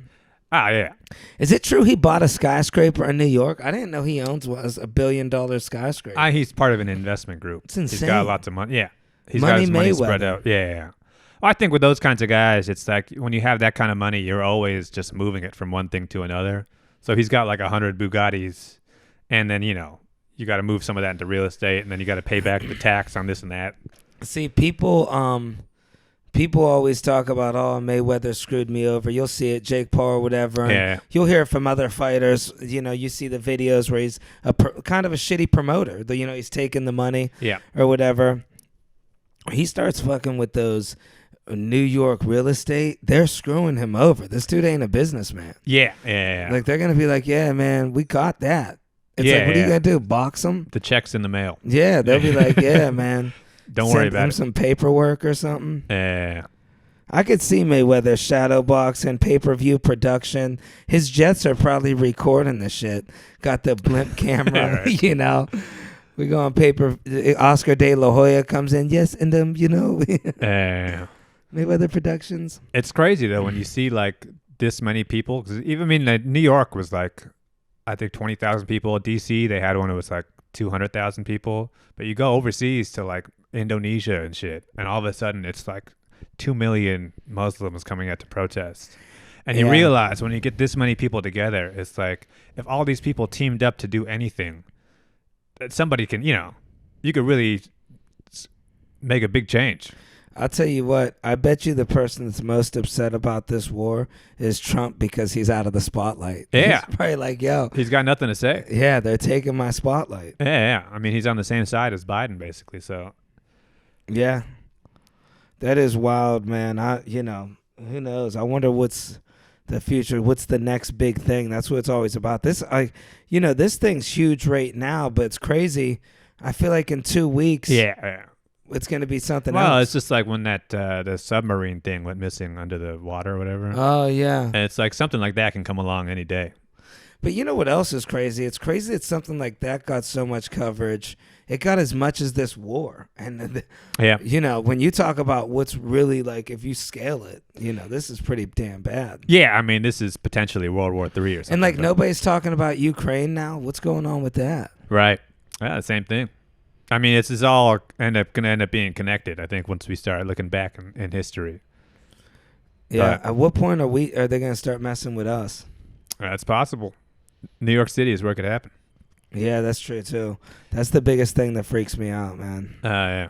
Ah, yeah. Is it true he bought a skyscraper in New York? I didn't know he owns $1 billion skyscraper. He's part of an investment group. It's insane. He's got lots of money. Yeah. He's Money got his money Mayweather. spread out. Yeah. Well, I think with those kinds of guys, it's like when you have that kind of money, you're always just moving it from one thing to another. So he's got like 100 Bugattis, and then, you got to move some of that into real estate, and then you got to pay back the tax on this and that. See, people always talk about, oh, Mayweather screwed me over. You'll see it, Jake Paul or whatever. And yeah. You'll hear it from other fighters. You see the videos where he's kind of a shitty promoter. He's taking the money or whatever. He starts fucking with those New York real estate. They're screwing him over. This dude ain't a businessman. Yeah. Yeah. Like, they're going to be like, yeah, man, we got that. It's like, what are you going to do, box him? The check's in the mail. Yeah, they'll be like, yeah, man. Don't worry about him it. Some paperwork or something. Yeah. I could see Mayweather shadow box and pay-per-view production. His jets are probably recording the shit. Got the blimp camera, We go on paper. Oscar De La Hoya comes in. Yes, and Yeah. Mayweather Productions. It's crazy though when you see like this many people. 'Cause even I mean, like, New York was like I think 20,000 people. DC they had one that was like 200,000 people. But you go overseas to like Indonesia and shit, and all of a sudden it's like 2 million Muslims coming out to protest. And you Yeah. realize when you get this many people together, it's like if all these people teamed up to do anything, that somebody can, you could really make a big change. I'll tell you what, I bet you the person that's most upset about this war is Trump because he's out of the spotlight. Yeah. He's probably like, yo, He's got nothing to say. yeah, they're taking my spotlight. Yeah. I mean, he's on the same side as Biden, basically. So, Yeah. That is wild, man. Who knows? I wonder what's the future. What's the next big thing? That's what it's always about. This thing's huge right now, but it's crazy. I feel like in 2 weeks, yeah. it's going to be something Well, else. it's just like when that the submarine thing went missing under the water or whatever. Oh, yeah. And it's like something like that can come along any day. But you know what else is crazy? It's crazy that something like that got so much coverage. It got as much as this war. And, Yeah. when you talk about what's really like, if you scale it, this is pretty damn bad. Yeah, I mean, this is potentially World War III or something. And like but- nobody's talking about Ukraine now. What's going on with that? Right. Yeah, the same thing. I mean, this is all going to end up being connected, I think, once we start looking back in history. Yeah. But- At what point are they going to start messing with us? That's possible. New York City is where it could happen. Yeah, that's true too. That's the biggest thing that freaks me out, man. Yeah.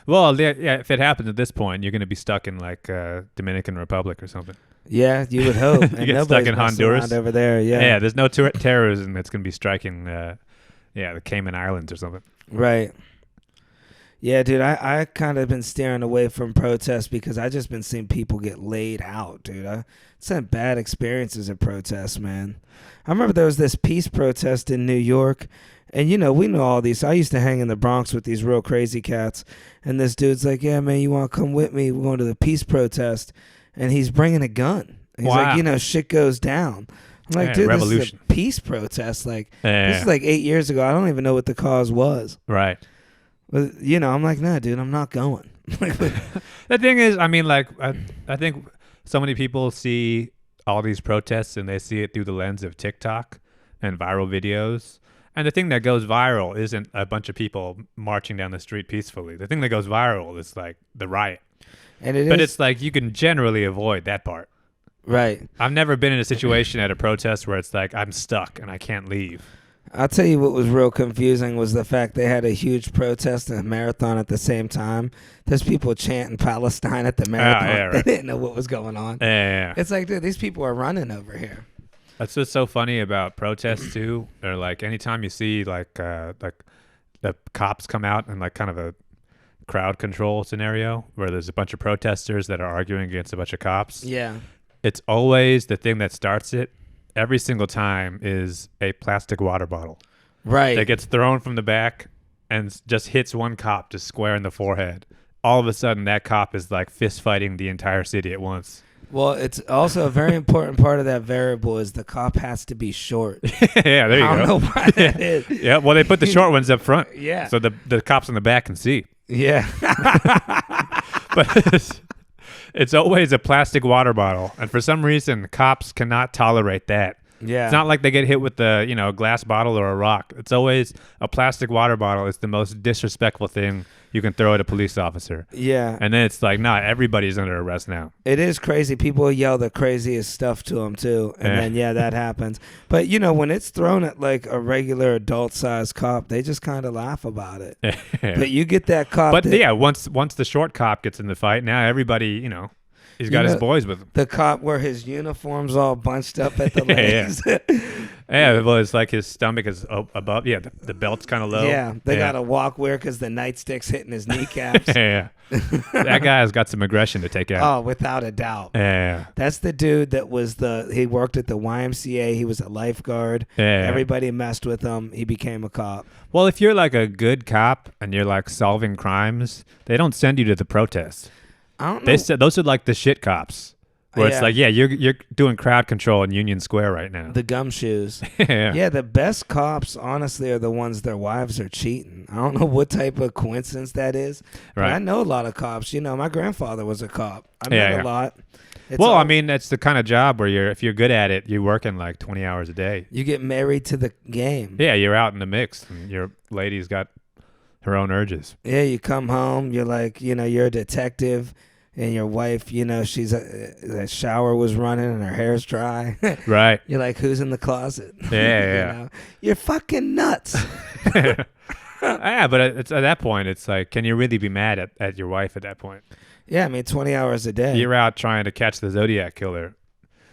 Well, if it happens at this point, you're going to be stuck in like Dominican Republic or something. Yeah, you would hope. You And get stuck nobody's in messing Honduras around over there. Yeah. Yeah, there's no terrorism that's going to be striking, the Cayman Islands or something. Right. Yeah, dude, I kind of been steering away from protests because I just been seeing people get laid out, dude. It's had bad experiences at protests, man. I remember there was this peace protest in New York, and we know all these. I used to hang in the Bronx with these real crazy cats, and this dude's like, yeah, man, you want to come with me? We're going to the peace protest, and he's bringing a gun. He's Wow. like, shit goes down. I'm like, Yeah, dude, revolution. this is a peace protest. Like, Yeah. this is like 8 years ago. I don't even know what the cause was. Right. But, I'm like, nah, dude, I'm not going. The thing is, I mean, like, I think so many people see all these protests and they see it through the lens of TikTok and viral videos. And the thing that goes viral isn't a bunch of people marching down the street peacefully. The thing that goes viral is like the riot. And But it's like you can generally avoid that part. right. I've never been in a situation at a protest where it's like I'm stuck and I can't leave. I'll tell you what was real confusing was the fact they had a huge protest and a marathon at the same time. There's people chanting Palestine at the marathon. yeah, right. They didn't know what was going on. Yeah. It's like, dude, these people are running over here. That's what's so funny about protests too. Or like anytime you see like the cops come out in like kind of a crowd control scenario where there's a bunch of protesters that are arguing against a bunch of cops. Yeah. It's always the thing that starts it every single time is a plastic water bottle Right. that gets thrown from the back and just hits one cop just square in the forehead. All of a sudden that cop is like fist fighting the entire city at once. Well, it's also a very important part of that variable is the cop has to be short. Yeah, there you I go. don't know why that is. Yeah, well, they put the short ones up front. Yeah. So the cops in the back can see. Yeah. But it's always a plastic water bottle. And for some reason, cops cannot tolerate that. Yeah. It's not like they get hit with a glass bottle or a rock. It's always a plastic water bottle. It's the most disrespectful thing you can throw at a police officer. Yeah. And then it's like, nah, everybody's under arrest now. It is crazy. People yell the craziest stuff to them too, and then that happens. But when it's thrown at like a regular adult-sized cop, they just kind of laugh about it. But you get that cop. But yeah, once the short cop gets in the fight, now everybody, he's got his boys with him. The cop where his uniform's all bunched up at the legs. Yeah, well, it's like his stomach is above. Yeah, the belt's kind of low. Yeah, they got to walk weird because the nightstick's hitting his kneecaps. Yeah. That guy has got some aggression to take out. Oh, without a doubt. Yeah. That's the dude that was he worked at the YMCA. He was a lifeguard. Yeah. Everybody messed with him. He became a cop. Well, if you're like a good cop and you're like solving crimes, they don't send you to the protests. I don't know. They said those are like the shit cops. Where it's like, yeah, you're doing crowd control in Union Square right now. The gumshoes. Yeah. Yeah, the best cops, honestly, are the ones their wives are cheating. I don't know what type of coincidence that is, but Right. I know a lot of cops. You know, my grandfather was a cop. I Yeah, met yeah. a lot. It's Well, all- I mean, that's the kind of job where if you're good at it, you're working like 20 hours a day. you get married to the game. Yeah, you're out in the mix, and your lady's got her own urges. Yeah, you come home, you're like, you know, you're a detective, and your wife, you know, the shower was running and her hair's dry. Right. You're like, who's in the closet? Yeah. You know? You're fucking nuts. Yeah, but it's at that point, it's like, can you really be mad at your wife at that point? Yeah, I mean, 20 hours a day. You're out trying to catch the Zodiac killer,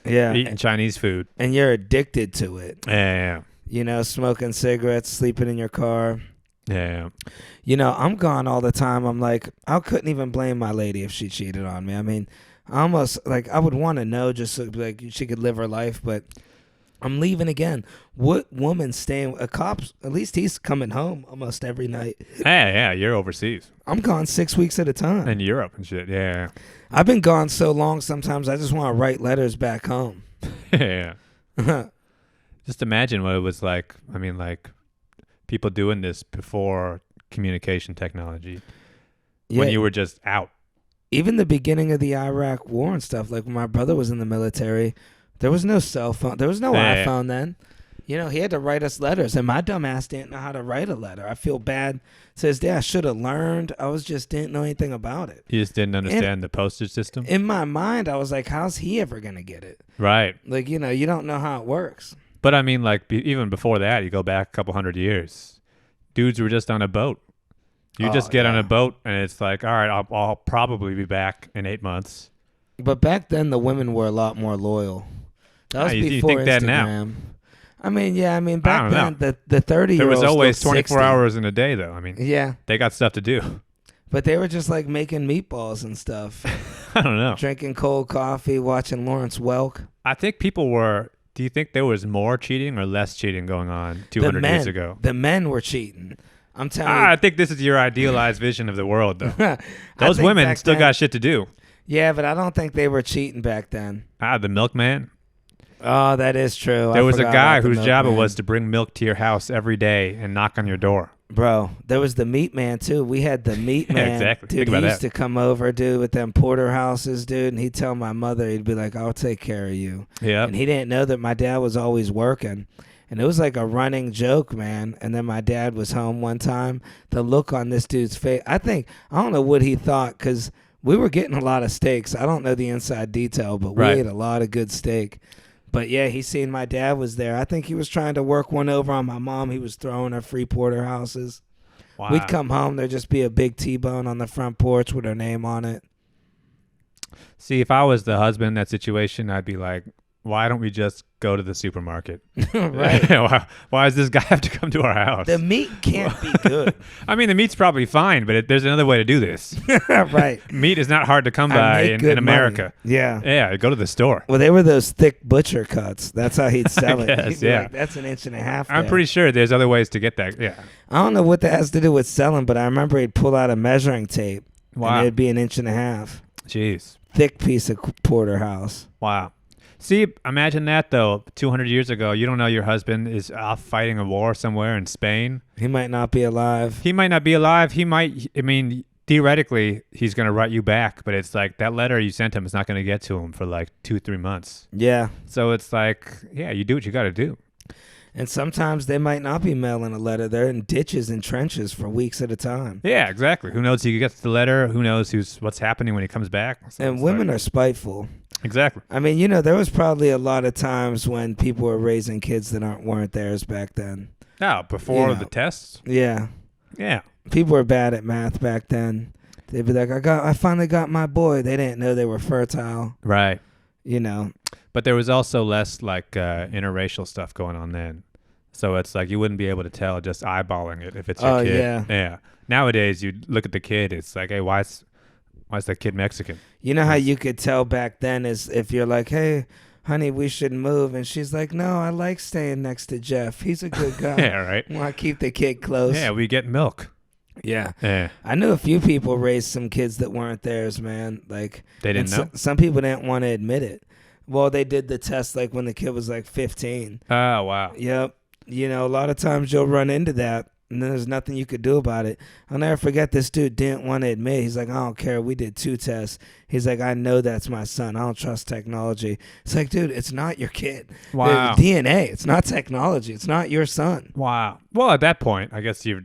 Yeah. eating Chinese food. And you're addicted to it. Yeah. You know, smoking cigarettes, sleeping in your car. Yeah. You know, I'm gone all the time. I'm like, I couldn't even blame my lady if she cheated on me. I mean, I would want to know just so, like she could live her life, but I'm leaving again. What woman staying? A cop's, at least he's coming home almost every night. Yeah, you're overseas. I'm gone 6 weeks at a time. In Europe and shit, yeah. I've been gone so long, sometimes I just want to write letters back home. Yeah. Just imagine what it was like. I mean, like, people doing this before communication technology. When you were just out. Even the beginning of the Iraq war and stuff, like when my brother was in the military, there was no cell phone. There was no iPhone then. You know, he had to write us letters, and my dumb ass didn't know how to write a letter. I feel bad to this day. I should have learned. Didn't know anything about it. You just didn't understand the postage system? In my mind, I was like, how's he ever going to get it? Right. Like, you know, you don't know how it works. But I mean, like, even before that, you go back a couple hundred years. Dudes were just on a boat. You just get on a boat, and it's like, all right, I'll probably be back in 8 months. But back then, the women were a lot more loyal. That was you before think Instagram. that now? I mean, yeah. I mean, back then, the 30-year-olds There was always 24 60. hours in a day, though. I mean, Yeah, they got stuff to do. but they were just like making meatballs and stuff, I don't know. drinking cold coffee, watching Lawrence Welk. I think people were. Do you think there was more cheating or less cheating going on 200 years ago? The men were cheating. I'm telling I think this is your idealized vision of the world, though. you. Those women still got shit to do. Yeah, but I don't think they were cheating back then. The milkman. Oh, that is true. There was a forgot guy about the whose job it milkman. was to bring milk to your house every day and knock on your door. Bro, there was the meat man too. We had the meat Yeah, man. exactly. Dude, Think he about used that. to come over, dude, with them porterhouses, dude, and he'd tell my mother, he'd be like, I'll take care of you. Yeah. And he didn't know that my dad was always working. And it was like a running joke, man. And then my dad was home one time. The look on this dude's face, I don't know what he thought, because we were getting a lot of steaks. I don't know the inside detail, but we Right. ate a lot of good steak. But yeah, he seen my dad was there. I think he was trying to work one over on my mom. He was throwing her free porterhouses. Wow. We'd come home, there'd just be a big T-bone on the front porch with her name on it. See, if I was the husband in that situation, I'd be like, why don't we just go to the supermarket? Right. Why does this guy have to come to our house? The meat can't be good. I mean, the meat's probably fine, but there's another way to do this. Right. Meat is not hard to come I by make in good America. money. Yeah. Yeah, go to the store. Well, they were those thick butcher cuts. That's how he'd sell it. guess, He'd be yeah. like, that's an inch and a half. I'm there." pretty sure there's other ways to get that. Yeah. I don't know what that has to do with selling, but I remember he'd pull out a measuring tape. Wow. And it'd be an inch and a half. Jeez. Thick piece of porterhouse. Wow. See, imagine that, though. 200 years ago, you don't know your husband is off fighting a war somewhere in Spain. He might not be alive. He might not be alive. He might, I mean, theoretically, he's going to write you back, but it's like that letter you sent him is not going to get to him for like 2-3 months. Yeah. So it's like, yeah, you do what you got to do. And sometimes they might not be mailing a letter. They're in ditches and trenches for weeks at a time. Yeah, exactly. Who knows who gets the letter? Who knows what's happening when he comes back? So And it's women like, are spiteful. Exactly. I mean, you know, there was probably a lot of times when people were raising kids that weren't theirs back then. No, before You know. the tests? Yeah. Yeah. People were bad at math back then. They'd be like, I finally got my boy. They didn't know they were fertile. Right. You know. But there was also less like interracial stuff going on then. So it's like you wouldn't be able to tell just eyeballing it if it's your Oh, kid. yeah. Yeah. Nowadays, you look at the kid, it's like, hey, why is that kid Mexican? You know how you could tell back then is if you're like, hey, honey, we should move. And she's like, no, I like staying next to Jeff. He's a good guy. Yeah, right. Want to keep the kid close. Yeah, we get milk. Yeah. Yeah. I knew a few people raised some kids that weren't theirs, man. Like, They didn't know? some people didn't want to admit it. Well, they did the test like when the kid was like 15. Oh, wow. Yep. You know, a lot of times you'll run into that, and then there's nothing you could do about it. I'll never forget this dude didn't want to admit. He's like, I don't care. We did 2 tests. He's like, I know that's my son. I don't trust technology. It's like, dude, it's not your kid. Wow. The DNA. It's not technology. It's not your son. Wow. Well, at that point, I guess you're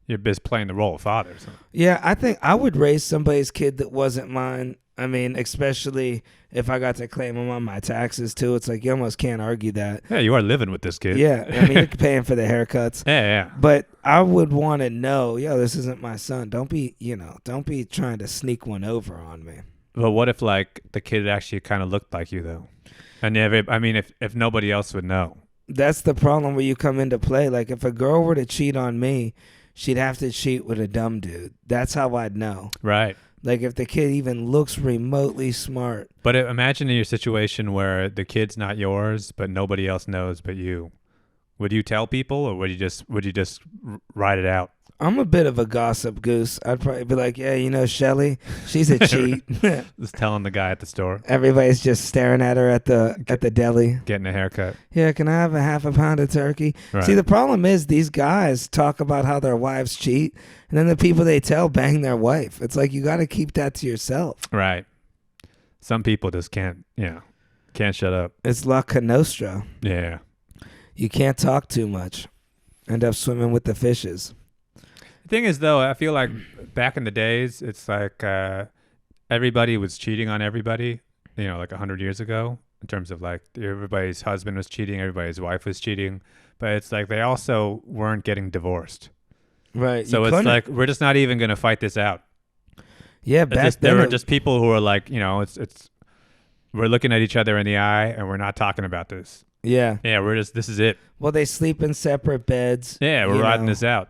just playing the role of father. So. Yeah, I think I would raise somebody's kid that wasn't mine. I mean, especially if I got to claim them on my taxes too. It's like you almost can't argue that. Yeah, you are living with this kid. Yeah, I mean, you're paying for the haircuts. Yeah. But I would want to know, this isn't my son. Don't be trying to sneak one over on me. But what if like the kid actually kind of looked like you though? And if nobody else would know. That's the problem where you come into play. Like if a girl were to cheat on me, she'd have to cheat with a dumb dude. That's how I'd know. Right. Like if the kid even looks remotely smart. But imagine in your situation where the kid's not yours, but nobody else knows but you. Would you tell people, or would you just ride it out? I'm a bit of a gossip goose. I'd probably be like, yeah, Shelly, she's a cheat. Just telling the guy at the store. Everybody's just staring at her at the deli. Getting a haircut. Yeah, can I have a half a pound of turkey? Right. See, the problem is these guys talk about how their wives cheat, and then the people they tell bang their wife. It's like you got to keep that to yourself. Right. Some people just can't shut up. It's La Canostra. Yeah. You can't talk too much. End up swimming with the fishes. The thing is, though, I feel like back in the days, it's like everybody was cheating on everybody, like 100 years ago, in terms of like everybody's husband was cheating, everybody's wife was cheating. But it's like they also weren't getting divorced. Right. So it's like we're just not even going to fight this out. Yeah, then there were just people who are like, it's we're looking at each other in the eye and we're not talking about this. Yeah. Yeah, this is it. Well, they sleep in separate beds. Yeah, we're riding this out.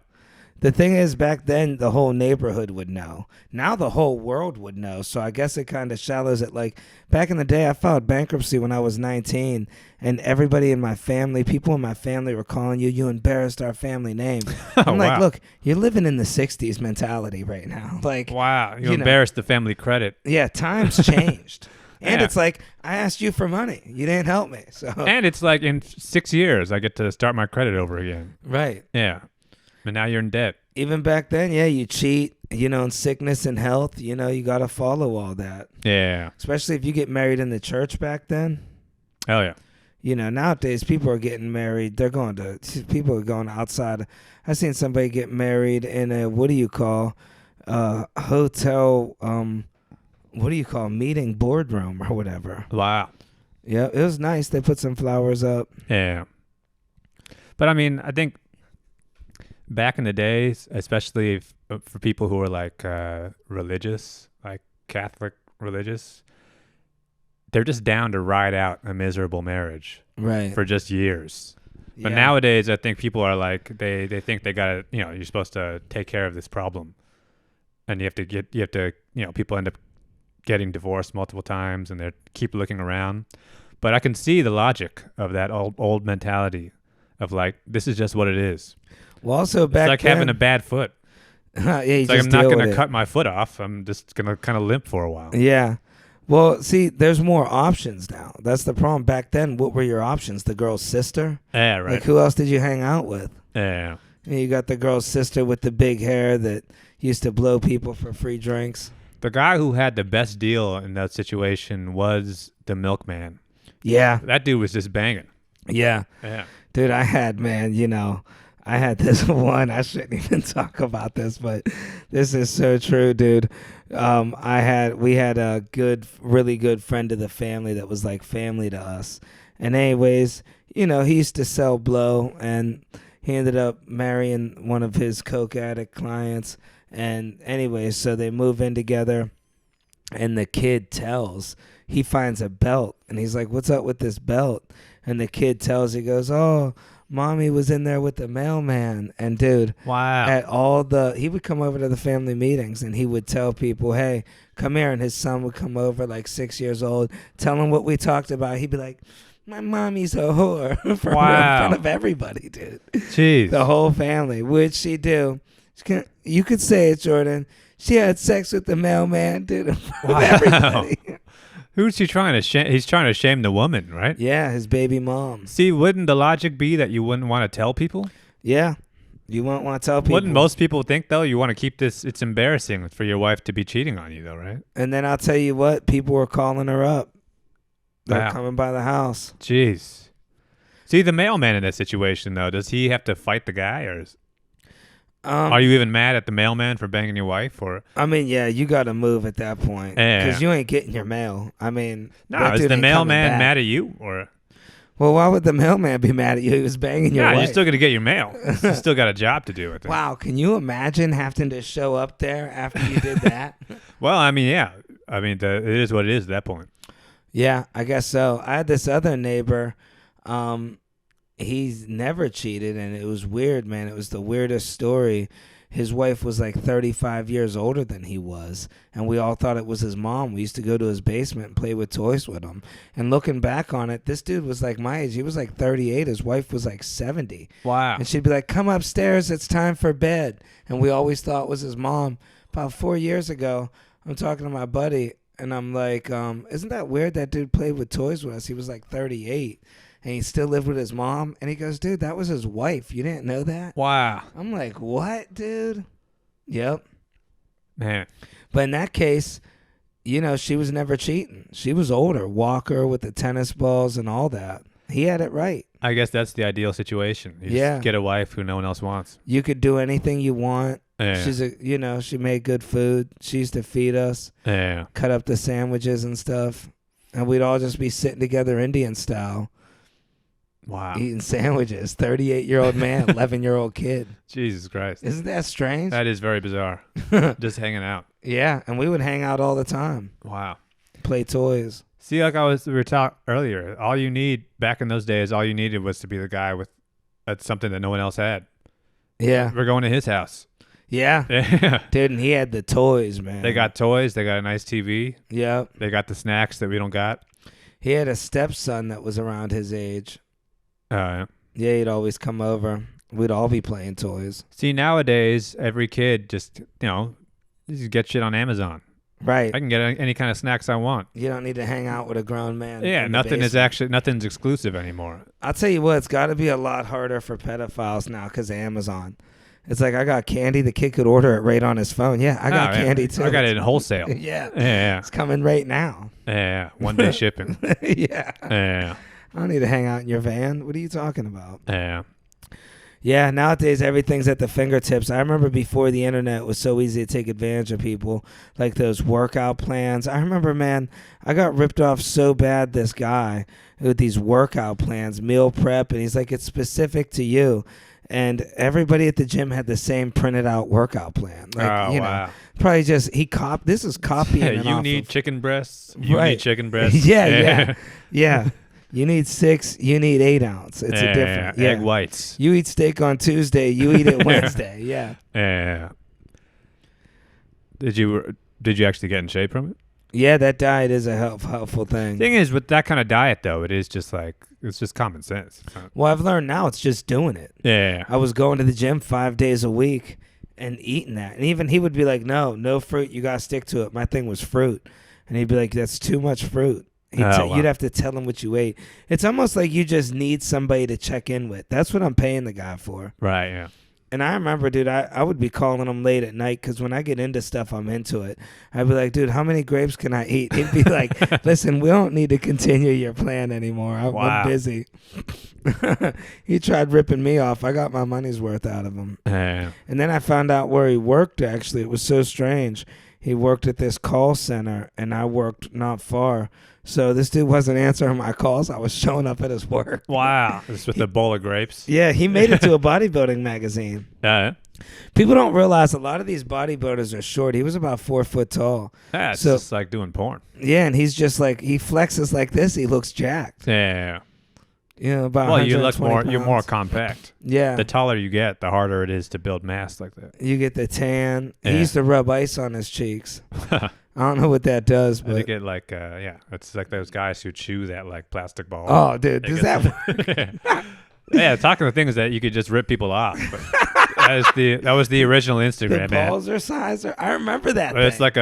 The thing is, back then, the whole neighborhood would know. Now the whole world would know. So I guess it kind of shallows it. Like, back in the day, I filed bankruptcy when I was 19, and everybody in my family, people in my family were calling you embarrassed our family name. I'm like, look, you're living in the 60s mentality right now. Like, wow, you embarrassed the family credit. Yeah, times changed. And it's like, I asked you for money. You didn't help me. So. And it's like in 6 years, I get to start my credit over again. Right. Yeah. And now you're in debt. Even back then, you cheat, in sickness and health, you got to follow all that. Yeah. Especially if you get married in the church back then. Hell yeah. Nowadays people are getting married. People are going outside. I seen somebody get married in a, hotel, meeting boardroom or whatever. Wow. Yeah, it was nice. They put some flowers up. Yeah. But I mean, I think back in the days, especially for people who are like religious, like Catholic religious, they're just down to ride out a miserable marriage, right, for just years. But nowadays, I think people are like they think they gotta, you're supposed to take care of this problem, and people end up getting divorced multiple times, and they keep looking around. But I can see the logic of that old mentality of like, this is just what it is. Well, also back it's like then, having a bad foot. It's like I'm not going to cut my foot off. I'm just going to kind of limp for a while. Yeah. Well, see, there's more options now. That's the problem. Back then, what were your options? The girl's sister? Yeah, right. Like, who else did you hang out with? Yeah. You got the girl's sister with the big hair that used to blow people for free drinks. The guy who had the best deal in that situation was the milkman. Yeah. That dude was just banging. Yeah. Yeah. Dude, I had this one. I shouldn't even talk about this, but this is so true, dude. We had a really good friend of the family that was like family to us. And anyways, he used to sell blow, and he ended up marrying one of his coke addict clients. And anyways, so they move in together, and the kid he finds a belt, and he's like, "What's up with this belt?" And the kid he goes, "Oh, Mommy was in there with the mailman." And dude, wow. He would come over to the family meetings, and he would tell people, "Hey, come here." And his son would come over, like 6 years old, tell him what we talked about. He'd be like, "My mommy's a whore," in front of everybody, dude. Jeez. The whole family. What'd she do? You could say it, Jordan. She had sex with the mailman, dude. In front of Wow. everybody. Who's he trying to shame? He's trying to shame the woman, right? Yeah, his baby mom. See, wouldn't the logic be that you wouldn't want to tell people? Yeah, you won't want to tell people. Wouldn't most people think, though? You want to keep this. It's embarrassing for your wife to be cheating on you, though, right? And then I'll tell you what, people were calling her up. They're Wow. coming by the house. Jeez. See, the mailman in that situation, though, does he have to fight the guy, or are you even mad at the mailman for banging your wife? Or I mean, yeah, you got to move at that point Yeah. because you ain't getting your mail. I mean, no, that is dude the ain't coming mailman back. mad at you, or Well, why would the mailman be mad at you? He was banging your yeah, wife. you're still gonna get your mail. You still got a job to do. I think. Wow, can you imagine having to show up there after you did that? Well, I mean, yeah. I mean, it is what it is at that point. Yeah, I guess so. I had this other neighbor. He's never cheated, and it was weird, man. It was the weirdest story. His wife was like 35 years older than he was, and we all thought it was his mom. We used to go to his basement and play with toys with him. And looking back on it, this dude was like my age. He was like 38. His wife was like 70. Wow. And she'd be like, come upstairs. It's time for bed. And we always thought it was his mom. About 4 years ago, I'm talking to my buddy, and I'm like, isn't that weird that dude played with toys with us? He was like 38. And he still lived with his mom. And he goes, dude, that was his wife. You didn't know that? Wow. I'm like, what, dude? Yep. Man. But in that case, you know, she was never cheating. She was older. Walker with the tennis balls and all that. He had it right. I guess that's the ideal situation. You Yeah. just get a wife who no one else wants. You could do anything you want. Yeah. She made good food. She used to feed us, Yeah. cut up the sandwiches and stuff. And we'd all just be sitting together Indian style, Wow. eating sandwiches. 38-year-old man, 11-year-old kid. Jesus Christ. Isn't that strange? That is very bizarre. Just hanging out. Yeah, and we would hang out all the time, Wow. play toys. See, like we were talking earlier, all you need back in those days, all you needed was to be the guy with something that no one else had. Yeah. We're going to his house. Yeah. Yeah. Dude, and he had the toys, man. They got toys. They got a nice TV. Yep. They got the snacks that we don't got. He had a stepson that was around his age. Yeah, he'd always come over. We'd all be playing toys. See, nowadays, every kid just get shit on Amazon. Right. I can get any kind of snacks I want. You don't need to hang out with a grown man. Yeah, in the nothing's exclusive anymore. I'll tell you what, it's got to be a lot harder for pedophiles now because of Amazon. It's like I got candy. The kid could order it right on his phone. Yeah, I got candy too. I got it in wholesale. Yeah. Yeah. It's coming right now. Yeah. One day shipping. Yeah. Yeah. I don't need to hang out in your van. What are you talking about? Yeah. Yeah, nowadays everything's at the fingertips. I remember before the internet was so easy to take advantage of people, like those workout plans. I remember, man, I got ripped off so bad, this guy with these workout plans, meal prep, and he's like, it's specific to you. And everybody at the gym had the same printed out workout plan. Like, wow. Probably just, this is copying it You off need of, chicken breasts. You Right. need chicken breasts. Yeah. You need 6, you need 8 ounce. It's a different. Yeah. Egg whites. You eat steak on Tuesday, you eat it Wednesday. Yeah. Yeah. Did you actually get in shape from it? Yeah, that diet is a helpful thing. Thing is, with that kind of diet, though, it's just common sense. Well, I've learned now it's just doing it. Yeah. I was going to the gym 5 days a week and eating that. And even he would be like, no fruit. You got to stick to it. My thing was fruit. And he'd be like, that's too much fruit. Wow. You'd have to tell him what you ate. It's almost like you just need somebody to check in with. That's what I'm paying the guy for. Right, yeah. And I remember, dude, I would be calling him late at night because when I get into stuff, I'm into it. I'd be like, dude, how many grapes can I eat? He'd be like, listen, we don't need to continue your plan anymore. I'm busy. He tried ripping me off. I got my money's worth out of him. Yeah. And then I found out where he worked, actually. It was so strange. He worked at this call center, and I worked not far. So this dude wasn't answering my calls. I was showing up at his work. Wow. Just with a bowl of grapes. Yeah, he made it to a bodybuilding magazine. Yeah. People don't realize a lot of these bodybuilders are short. He was about 4 foot tall. Yeah, it's So- just like doing porn. Yeah, and he's just like, he flexes like this. He looks jacked. Yeah. You know, about Well, you look 120 you're more pounds. compact. Yeah. The taller you get, the harder it is to build mass like that. You get the tan. Yeah. He used to rub ice on his cheeks. I don't know what that does, I but think it it's like those guys who chew that like plastic ball. oh, dude, They does get- that work? Yeah, talking the thing is that you could just rip people off. But, That was the original The Instagram, man. balls are sizer. I remember that. But it's thing.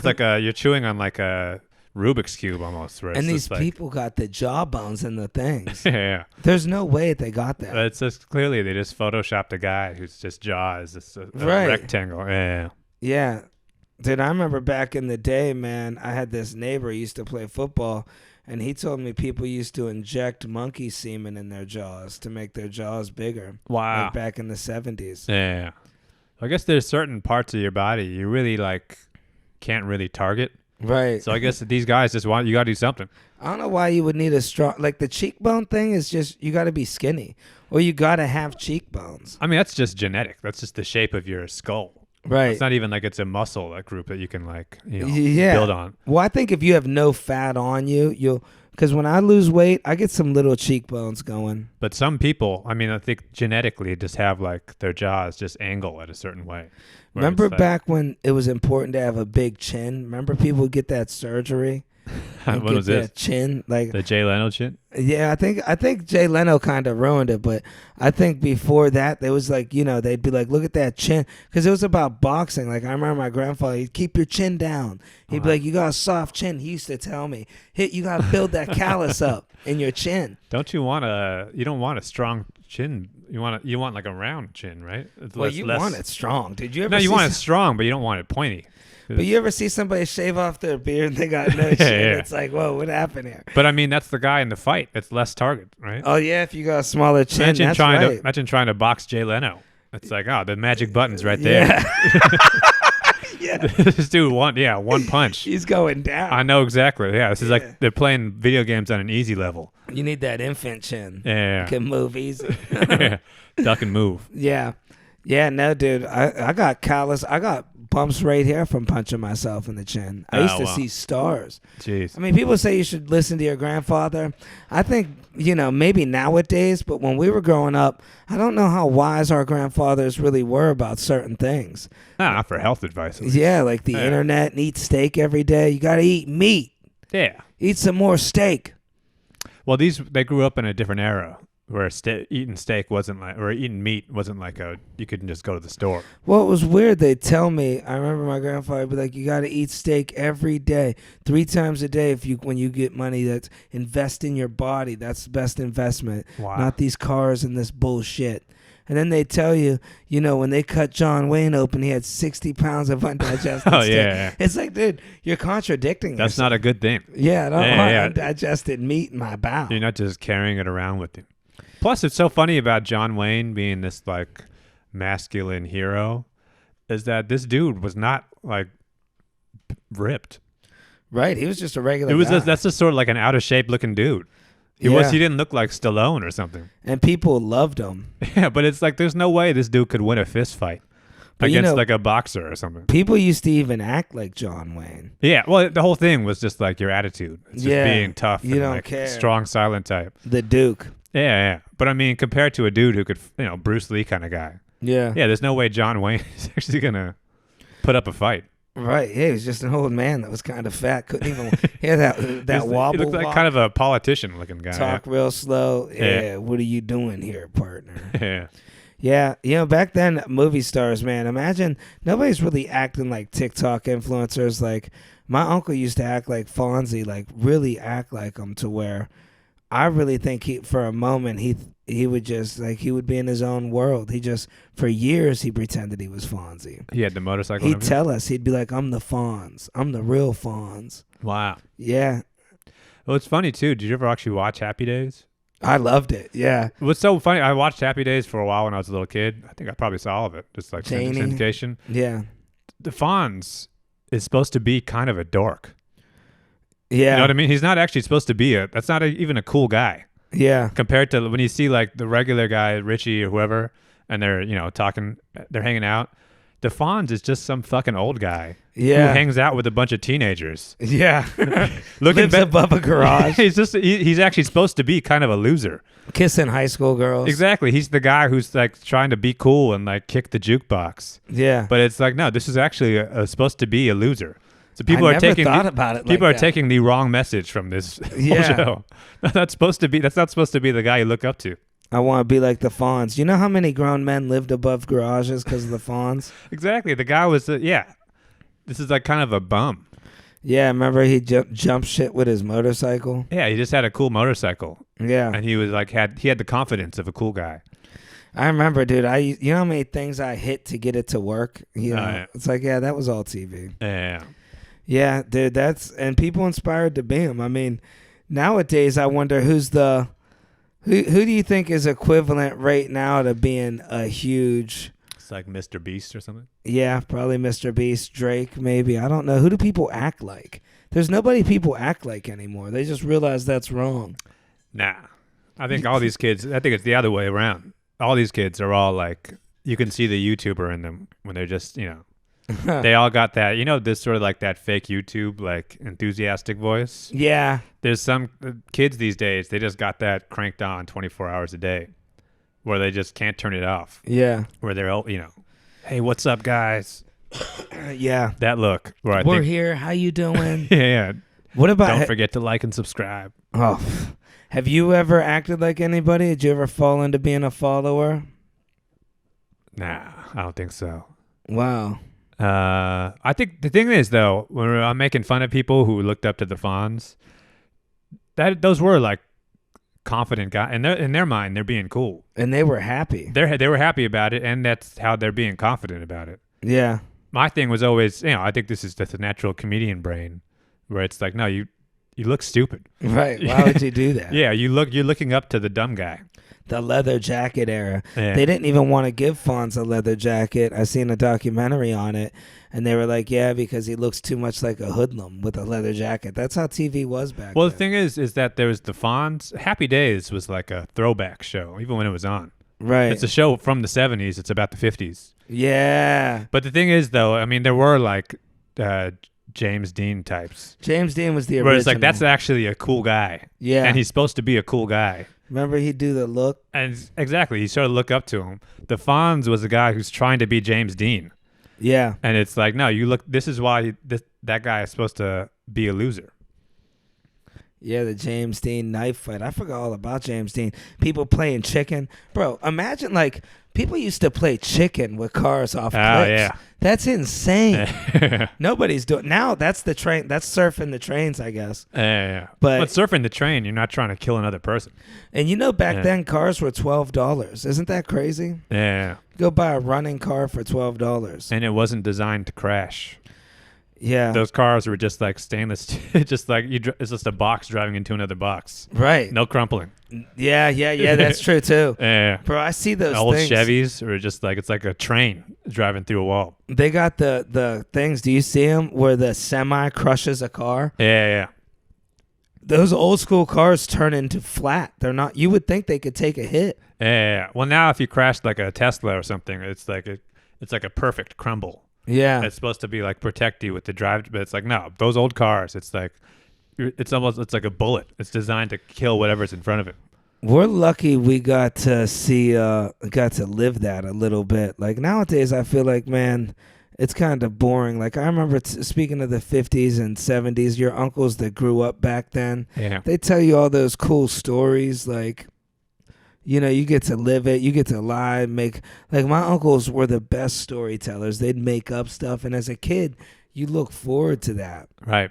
like a you're chewing on like a Rubik's cube almost. Where And it's these just like, people got the jawbones and the things. yeah. There's no way they got that. It's just clearly they just photoshopped a guy whose just jaw is just a Right. rectangle. Yeah. Yeah. Dude, I remember back in the day, man, I had this neighbor who used to play football, and he told me people used to inject monkey semen in their jaws to make their jaws bigger. Wow. Like back in the 70s. Yeah. I guess there's certain parts of your body you really like can't really target. Right. So I guess that these guys just want you got to do something. I don't know why you would need a strong, like the cheekbone thing is just, you got to be skinny or you got to have cheekbones. I mean, that's just genetic. That's just the shape of your skull. Right. It's not even like it's a muscle like group that you can like Yeah. build on. Well, I think if you have no fat on you, you'll, because when I lose weight, I get some little cheekbones going. But some people, I mean, I think genetically just have like their jaws just angle at a certain way. Where Remember it's like- back when it was important to have a big chin? Remember people would get that surgery? and What get was this? that chin? Like, The Jay Leno shit? yeah, I think Jay Leno kind of ruined it, but I think before that, there was like, you know, they'd be like, look at that chin. Because it was about boxing. Like, I remember my grandfather, he'd keep your chin down. He'd be like, you got a soft chin. He used to tell me, you got to build that callus up in your chin. You don't want a strong chin. You want like a round chin, right? It's Well, you want it strong. Did you ever No, you see want it strong, but you don't want it pointy. But you ever see somebody shave off their beard and they got no chin? yeah. It's like, whoa, what happened here? But I mean, that's the guy in the fight. It's less target, right? Oh, yeah, if you got a smaller chin, that's right. Imagine trying to box Jay Leno. It's like, oh, the magic button's right there. Yeah. This dude, one punch. He's going down. I know exactly. Yeah, this is Yeah. like they're playing video games on an easy level. You need that infant chin. Yeah. Can move easy. Duck and move. Yeah. Yeah, no, dude. I got callus. I got bumps right here from punching myself in the chin. I used to wow. see stars. Jeez. I mean, people say you should listen to your grandfather. I think, maybe nowadays, but when we were growing up, I don't know how wise our grandfathers really were about certain things. Not for health advice. at least. Yeah, like the Yeah. internet and eat steak every day. You got to eat meat. Yeah. Eat some more steak. Well, they grew up in a different era where eating steak wasn't like, or eating meat wasn't like you couldn't just go to the store. Well, it was weird. They'd tell me, I remember my grandfather would be like, you got to eat steak every day, 3 times a day. When you get money, that's invest in your body. That's the best investment. Wow. Not these cars and this bullshit. And then they tell you, when they cut John Wayne open, he had 60 pounds of undigested Oh, steak. yeah. It's like, dude, you're contradicting That's yourself. not a good thing. Yeah, I don't Yeah, want yeah. undigested meat in my bowel. You're not just carrying it around with you. Plus, it's so funny about John Wayne being this like masculine hero is that this dude was not like ripped. Right, he was just a regular It was guy. that's just sort of like an out of shape looking dude. He didn't look like Stallone or something. And people loved him. Yeah, but it's like there's no way this dude could win a fist fight But against like a boxer or something. People used to even act like John Wayne. Yeah, well, the whole thing was just like your attitude. It's just Yeah, being tough you and don't like care. strong, silent type. The Duke. Yeah. But I mean, compared to a dude who could, Bruce Lee kind of guy. Yeah. Yeah, there's no way John Wayne is actually gonna put up a fight. Right. Yeah, he was just an old man that was kind of fat. Couldn't even hear that wobble. He looked like walk, kind of a politician looking guy. talk real slow. Yeah. Yeah. What are you doing here, partner? Yeah. Yeah. Back then, movie stars, man. Imagine nobody's really acting like TikTok influencers. Like my uncle used to act like Fonzie, like really act like him to where I really think for a moment he would just like he would be in his own world. He just for years he pretended he was Fonzie. He had the motorcycle. He'd and everything? tell us, he'd be like, I'm the Fonz. I'm the real Fonz. Wow. Yeah. Well, it's funny too. Did you ever actually watch Happy Days? I loved it. Yeah. What's so funny? I watched Happy Days for a while when I was a little kid. I think I probably saw all of it, just like Janie. syndication. Yeah. The Fonz is supposed to be kind of a dork. Yeah. You know what I mean? He's not actually supposed to be that's not even a cool guy Yeah. compared to when you see like the regular guy, Richie or whoever, and they're, talking, they're hanging out. The Fonz is just some fucking old guy who Yeah. hangs out with a bunch of teenagers. Yeah. Looking Lives above a garage. he's actually supposed to be kind of a loser. Kissing high school girls. Exactly. He's the guy who's like trying to be cool and like kick the jukebox. Yeah. But it's like, no, this is actually supposed to be a loser. So I never thought about it People like are that. taking the wrong message from this whole Yeah. show. That's not supposed to be the guy you look up to. I want to be like the Fonz. You know how many grown men lived above garages because of the Fonz? Exactly. The guy was, this is like kind of a bum. Yeah, remember he jumped shit with his motorcycle? Yeah, he just had a cool motorcycle. Yeah. And he was like, he had the confidence of a cool guy. I remember, dude. You know how many things I hit to get it to work? You know, yeah. It's like, yeah, that was all TV. Yeah. Yeah, dude. And people inspired to be him. I mean, nowadays I wonder who do you think is equivalent right now to being a huge? It's like Mr. Beast or something. Yeah, probably Mr. Beast, Drake, maybe. I don't know. Who do people act like? There's nobody people act like anymore. They just realize that's wrong. Nah. I think all these kids, I think it's the other way around. All these kids are all like, you can see the YouTuber in them when they're just, they all got that, this sort of like that fake YouTube, like enthusiastic voice. Yeah. There's some kids these days, they just got that cranked on 24 hours a day where they just can't turn it off. Yeah. Where they're, hey, what's up, guys? Yeah. That look. Where We're here. How you doing? yeah. What about? Don't forget to like and subscribe. Oh, have you ever acted like anybody? Did you ever fall into being a follower? Nah, I don't think so. Wow. I think the thing is though, when I'm making fun of people who looked up to the Fonz, those were like confident guys, and in their mind they're being cool, and they were happy. They were happy about it, and that's how they're being confident about it. Yeah. My thing was always, I think this is just a natural comedian brain, where it's like, no, you look stupid. Right. Why would you do that? Yeah, you're looking up to the dumb guy. The leather jacket era. Yeah. They didn't even want to give Fonz a leather jacket. I seen a documentary on it, and they were like, yeah, because he looks too much like a hoodlum with a leather jacket. That's how TV was back Well, then. the thing is that there was the Fonz. Happy Days was like a throwback show, even when it was on. Right. It's a show from the 70s. It's about the 50s. Yeah. But the thing is, though, I mean, there were like James Dean types. James Dean was the original. Where it's like, that's actually a cool guy. Yeah. And he's supposed to be a cool guy. Remember he'd do the look? And exactly. You sort of look up to him. The Fonz was a guy who's trying to be James Dean. Yeah. And it's like, no, this is why that guy is supposed to be a loser. Yeah, the James Dean knife fight. I forgot all about James Dean. People playing chicken. Bro, imagine like people used to play chicken with cars off cliffs. Oh, yeah. That's insane. Nobody's doing now. That's the train. That's surfing the trains, I guess. Yeah. But surfing the train, you're not trying to kill another person. And back then cars were $12. Isn't that crazy? Yeah. Go buy a running car for $12. And it wasn't designed to crash. Yeah. Those cars were just like stainless, just like it's just a box driving into another box. Right. No crumpling. Yeah. That's true too. Yeah. Bro, I see those old things. Chevys are just like, it's like a train driving through a wall. They got the things. Do you see them where the semi crushes a car? Yeah. Those old school cars turn into flat. They're not. You would think they could take a hit. Yeah. Well, now if you crashed like a Tesla or something, it's like a perfect crumble. Yeah. It's supposed to be like protect you with the drive, but it's like, no, those old cars, it's like, it's like a bullet. It's designed to kill whatever's in front of it. We're lucky we got to live that a little bit. Like nowadays, I feel like, man, it's kind of boring. Like I remember speaking of the 50s and 70s, your uncles that grew up back then, they tell you all those cool stories. Like, you get to live it. You get to lie, like my uncles were the best storytellers. They'd make up stuff. And as a kid, you look forward to that. Right.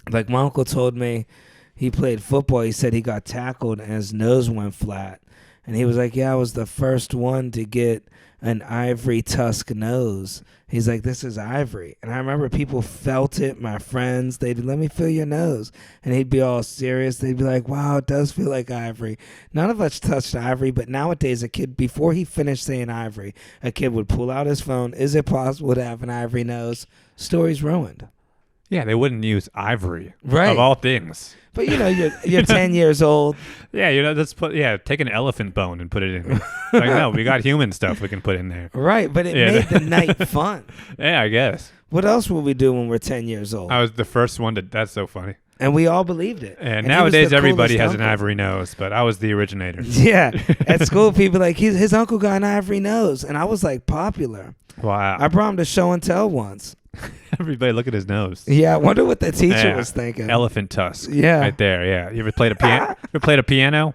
Like my uncle told me he played football. He said he got tackled and his nose went flat. And he was like, yeah, I was the first one to get an ivory tusk nose. He's like, this is ivory. And I remember people felt it, my friends. They'd let me feel your nose. And he'd be all serious. They'd be like, wow, it does feel like ivory. None of us touched ivory, but nowadays a kid, before he finished saying ivory, a kid would pull out his phone. Is it possible to have an ivory nose? Story's ruined. Yeah, they wouldn't use ivory. Right. Of all things. But you're 10 years old. Yeah, take an elephant bone and put it in. Like, no, we got human stuff we can put in there. Right, but it made the night fun. Yeah, I guess. What else will we do when we're 10 years old? I was the first one that's so funny. And we all believed it. And nowadays everybody has uncle. an ivory nose, but I was the originator. Yeah. At school, people like, his uncle got an ivory nose. And I was like popular. Wow. I brought him to show and tell once. Everybody look at his nose. Yeah, I wonder what the teacher was thinking. Elephant tusk. Yeah. Right there, yeah. You ever played a piano?